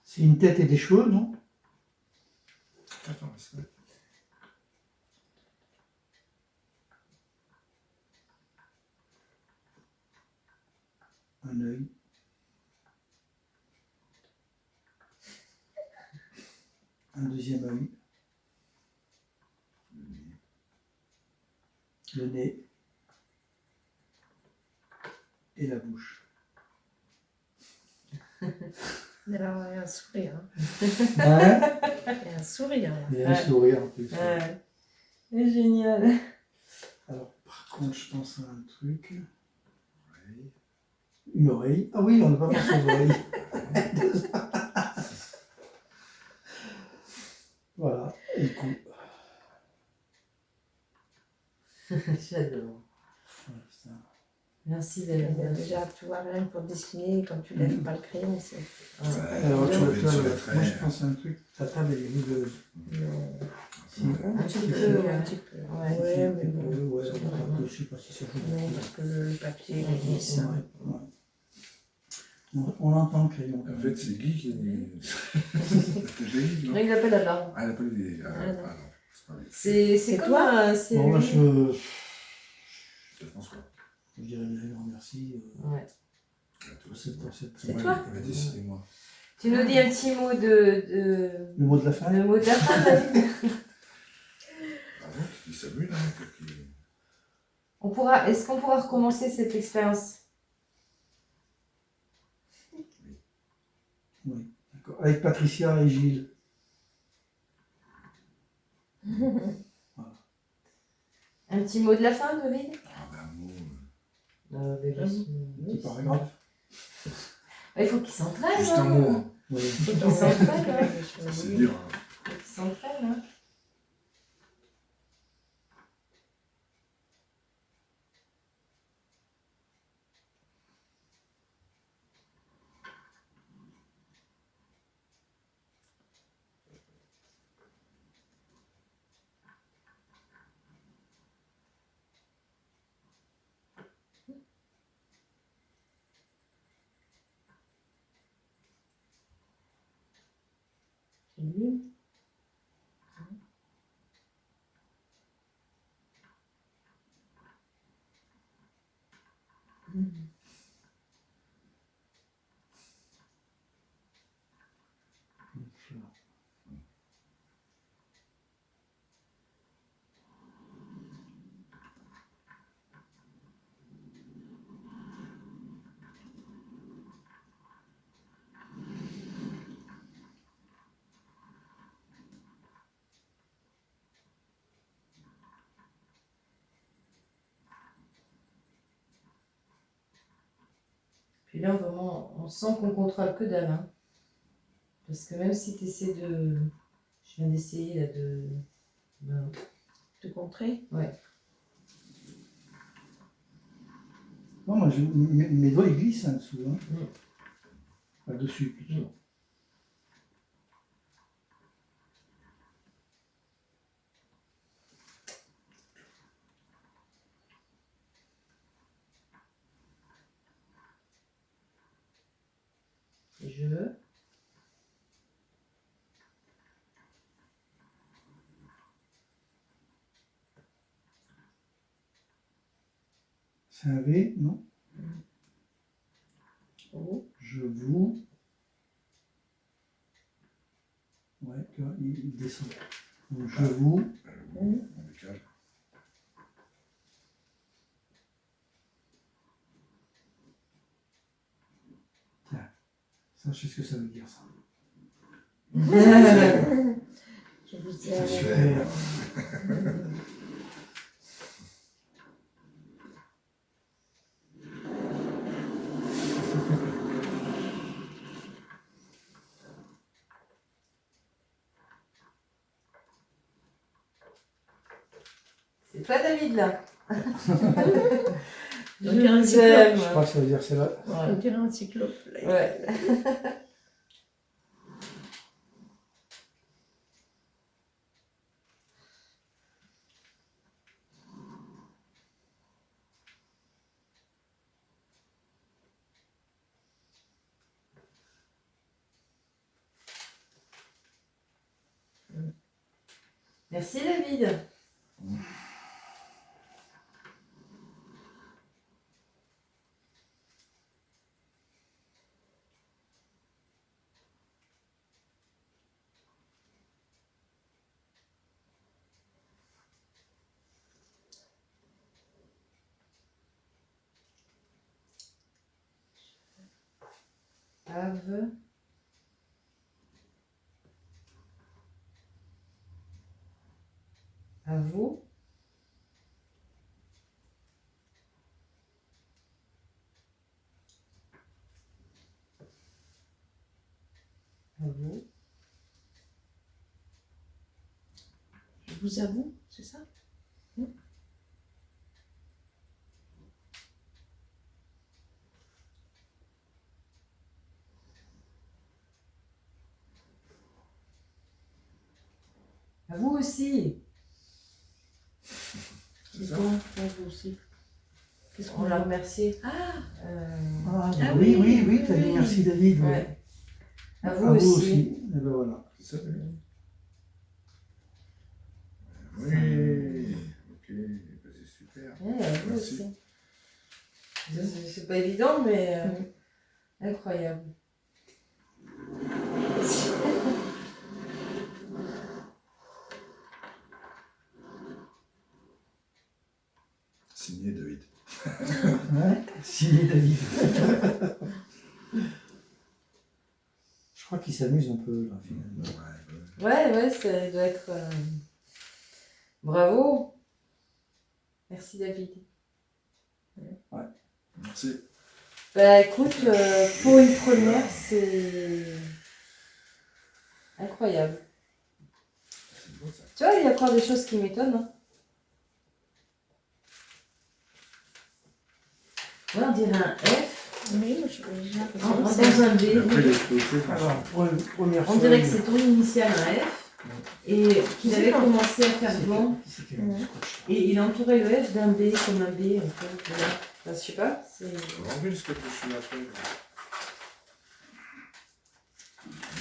Speaker 2: C'est une tête et des cheveux, non?
Speaker 3: Attends, mais ça.
Speaker 2: un œil. Un deuxième œil. Le nez. Et la bouche.
Speaker 4: Mais là, il y a un sourire. Hein.
Speaker 2: Hein?
Speaker 4: Il y a un sourire. Là.
Speaker 2: Et un sourire en plus.
Speaker 1: Ouais. C'est génial.
Speaker 2: Alors, par contre, je pense à un truc.
Speaker 3: Oui.
Speaker 2: Une oreille. Ah oui, on n'a pas pensé aux oreilles. Voilà, et le cou.
Speaker 1: J'adore.
Speaker 2: Voilà, ça.
Speaker 1: Merci
Speaker 4: David.
Speaker 1: David.
Speaker 4: Déjà, tu vois, rien que pour dessiner, quand tu lèves pas le crayon, c'est.
Speaker 1: Ouais.
Speaker 2: Alors, tu vois,
Speaker 3: tu sur les
Speaker 2: moi
Speaker 3: traits.
Speaker 2: je pense à un truc. Ta table, elle est rugueuse.
Speaker 4: Non.
Speaker 2: Si.
Speaker 1: Un petit peu,
Speaker 4: Un
Speaker 1: ouais.
Speaker 4: petit peu.
Speaker 1: Ouais.
Speaker 4: Ouais, mais bon.
Speaker 2: Ouais,
Speaker 4: ça
Speaker 2: ouais,
Speaker 4: va.
Speaker 2: je sais pas si ça joue.
Speaker 4: Non, parce que le papier, il est lisse.
Speaker 2: Ouais, ouais. On entend le crayon.
Speaker 3: En fait, c'est Guy qui est. C'était Guy, non?
Speaker 1: Il appelle là-bas.
Speaker 3: Ah, il n'a pas eu des. Ah,
Speaker 4: Ah, non.
Speaker 3: non, c'est pas lui.
Speaker 1: C'est comme
Speaker 4: toi
Speaker 1: un. C'est
Speaker 2: Bon, moi,
Speaker 1: lui.
Speaker 3: C'est François.
Speaker 2: je dirais déjà un merci
Speaker 1: Ouais.
Speaker 2: pour cette
Speaker 4: C'est
Speaker 3: Ouais,
Speaker 4: toi?
Speaker 3: il m'a dessiné, moi.
Speaker 1: Tu nous dis un petit mot de...
Speaker 2: Le mot de la fin.
Speaker 1: Le mot de la fin, David.
Speaker 3: Ah bon, qui s'amuse, hein,
Speaker 1: Est-ce qu'on pourra recommencer cette expérience?
Speaker 2: Oui, d'accord. Avec Patricia et Gilles.
Speaker 1: Un petit mot de la fin, David?
Speaker 3: Ah, ben, un mot.
Speaker 2: Petit paragraphe.
Speaker 1: Il faut qu'il s'entraîne.
Speaker 3: Juste un mot, hein.
Speaker 2: Oui.
Speaker 1: Il faut qu'il s'entraîne. Hein.
Speaker 3: C'est dur, hein.
Speaker 1: Il faut qu'il s'entraîne. Hein. Lui. Puis là, vraiment, on sent qu'on contrôle que dalle. Hein. Parce que même si tu essaies de... Je viens d'essayer là de... Ben,
Speaker 4: De contrer?
Speaker 1: ouais.
Speaker 2: Non, moi, mes doigts, ils glissent en dessous. Hein.
Speaker 1: Mm.
Speaker 2: Enfin, dessus, plutôt.
Speaker 1: Mm. Je...
Speaker 2: C'est un V, non?
Speaker 4: Oh.
Speaker 2: Je vous. Ouais, tu vois, il descend. Donc, je vous.
Speaker 3: On décale.
Speaker 2: Tiens, ça, je sais ce que ça veut dire, ça.
Speaker 4: Je vous
Speaker 3: C'est
Speaker 4: aime.
Speaker 3: super.
Speaker 1: C'est toi, David, là.
Speaker 4: On dirait un
Speaker 1: vous
Speaker 4: cyclope.
Speaker 1: aime.
Speaker 2: Je crois que ça veut dire c'est là.
Speaker 4: On
Speaker 1: Ouais.
Speaker 4: dirait un cyclope. Là.
Speaker 1: Ouais. Merci, David. Ave. À vous. À vous.
Speaker 4: Je vous avoue, c'est ça?
Speaker 1: À vous aussi.
Speaker 4: C'est quoi pour vous aussi? Qu'est-ce
Speaker 1: On
Speaker 4: qu'on
Speaker 1: l'a
Speaker 4: a?
Speaker 1: remercié.
Speaker 4: Ah,
Speaker 2: Ah,
Speaker 4: Ah
Speaker 2: oui,
Speaker 4: oui,
Speaker 2: oui, t'as dit
Speaker 4: oui.
Speaker 2: merci David. Ouais.
Speaker 1: Ouais. À
Speaker 2: À
Speaker 1: vous
Speaker 2: vous
Speaker 1: aussi.
Speaker 2: aussi. Et ben voilà.
Speaker 3: C'est ça, oui. Ok, bah, c'est super.
Speaker 1: Ouais, à vous
Speaker 3: Merci.
Speaker 1: aussi. C'est pas évident, mais incroyable.
Speaker 3: Signé David.
Speaker 2: Ouais, signé David. Je crois qu'il s'amuse un peu là finalement.
Speaker 1: Ouais, ça doit être. Bravo. Merci David.
Speaker 3: Merci.
Speaker 1: Bah écoute, pour une première, c'est incroyable.
Speaker 3: C'est beau ça.
Speaker 1: Tu vois, il y a encore des choses qui m'étonnent. Hein. Ouais, on dirait un F
Speaker 4: oui, moi, j'ai l'impression
Speaker 1: dans
Speaker 4: que c'est
Speaker 1: un
Speaker 3: Et
Speaker 1: B.
Speaker 3: après, il a explosé.
Speaker 2: Alors, pour une première
Speaker 1: On
Speaker 2: fois.
Speaker 1: dirait que c'est ton initial un F et qu'il
Speaker 4: C'est
Speaker 1: avait
Speaker 4: quand
Speaker 1: commencé à faire blanc
Speaker 2: C'est quel scotch,
Speaker 1: et il a entouré le F d'un B comme un B en fait. Voilà. Enfin, je sais pas, c'est.
Speaker 3: On va enlever le scotch dessus après.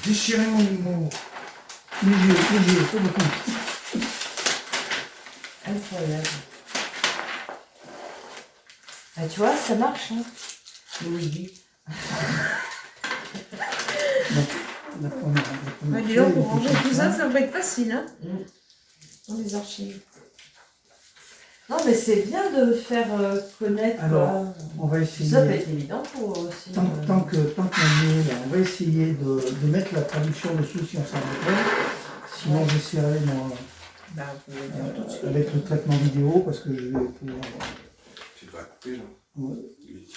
Speaker 3: Déchirer mon humour.
Speaker 2: Léger, pas beaucoup.
Speaker 1: Incroyable. Ah, tu vois, ça marche. Hein. Oui.
Speaker 2: La première
Speaker 4: Ouais, dis donc, pour
Speaker 2: feuille,
Speaker 4: ranger
Speaker 2: était
Speaker 4: tout
Speaker 2: comme
Speaker 4: ça, ça va être facile, hein?
Speaker 1: Mm.
Speaker 4: Dans les archives.
Speaker 1: Non, mais c'est bien de faire connaître.
Speaker 2: Alors, on va essayer.
Speaker 1: Ça peut être évident pour aussi.
Speaker 2: Tant que Manuel, on va essayer de mettre la traduction dessous si on s'en rappelle. Sinon, j'essaierai moi
Speaker 4: Bah, vous pouvez le faire tout de suite.
Speaker 2: avec le traitement vidéo parce que je vais pouvoir.
Speaker 3: Tu vas couper là.
Speaker 2: Ouais.
Speaker 3: Oui.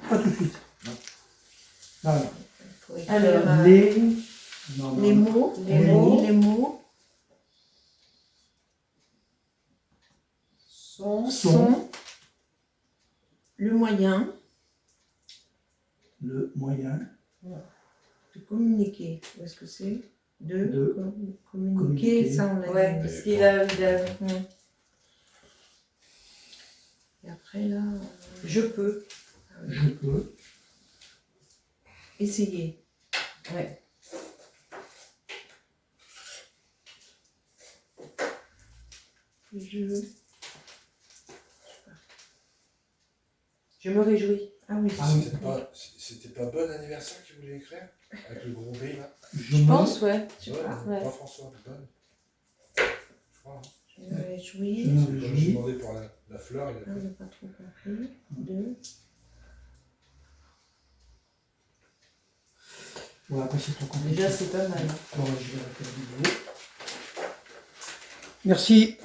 Speaker 2: Pas tout de suite.
Speaker 3: Non.
Speaker 2: Voilà.
Speaker 4: Faut écrire,
Speaker 1: Alors,
Speaker 2: Les. Non,
Speaker 4: les
Speaker 2: non.
Speaker 4: mots,
Speaker 2: Les mots.
Speaker 1: Son.
Speaker 4: sont le moyen
Speaker 2: Le moyen.
Speaker 4: de communiquer. Où est-ce que c'est?
Speaker 2: De
Speaker 4: Communiquer, ça on l'a
Speaker 1: Ouais,
Speaker 4: dit.
Speaker 1: parce qu'il a.
Speaker 4: Ouais. Et après là,
Speaker 1: Je peux.
Speaker 2: Je peux.
Speaker 4: essayer.
Speaker 1: Ouais. Je me réjouis.
Speaker 4: Ah oui,
Speaker 2: Ah oui.
Speaker 3: C'était pas bon anniversaire qu'il voulait écrire? Avec le gros B là?
Speaker 1: Je pense, ouais.
Speaker 3: Ouais,
Speaker 1: Ouais.
Speaker 3: pas François, bonne. Je crois. Hein.
Speaker 4: je me réjouis.
Speaker 2: Je me
Speaker 3: Quand j'ai
Speaker 2: réjouis.
Speaker 3: demandé pour la fleur, il a
Speaker 4: Ah, on n'a pas trop compris. Deux.
Speaker 2: Ouais, après c'est trop compliqué.
Speaker 1: Déjà, c'est pas mal.
Speaker 2: Bon, je vais arrêter la vidéo. Merci.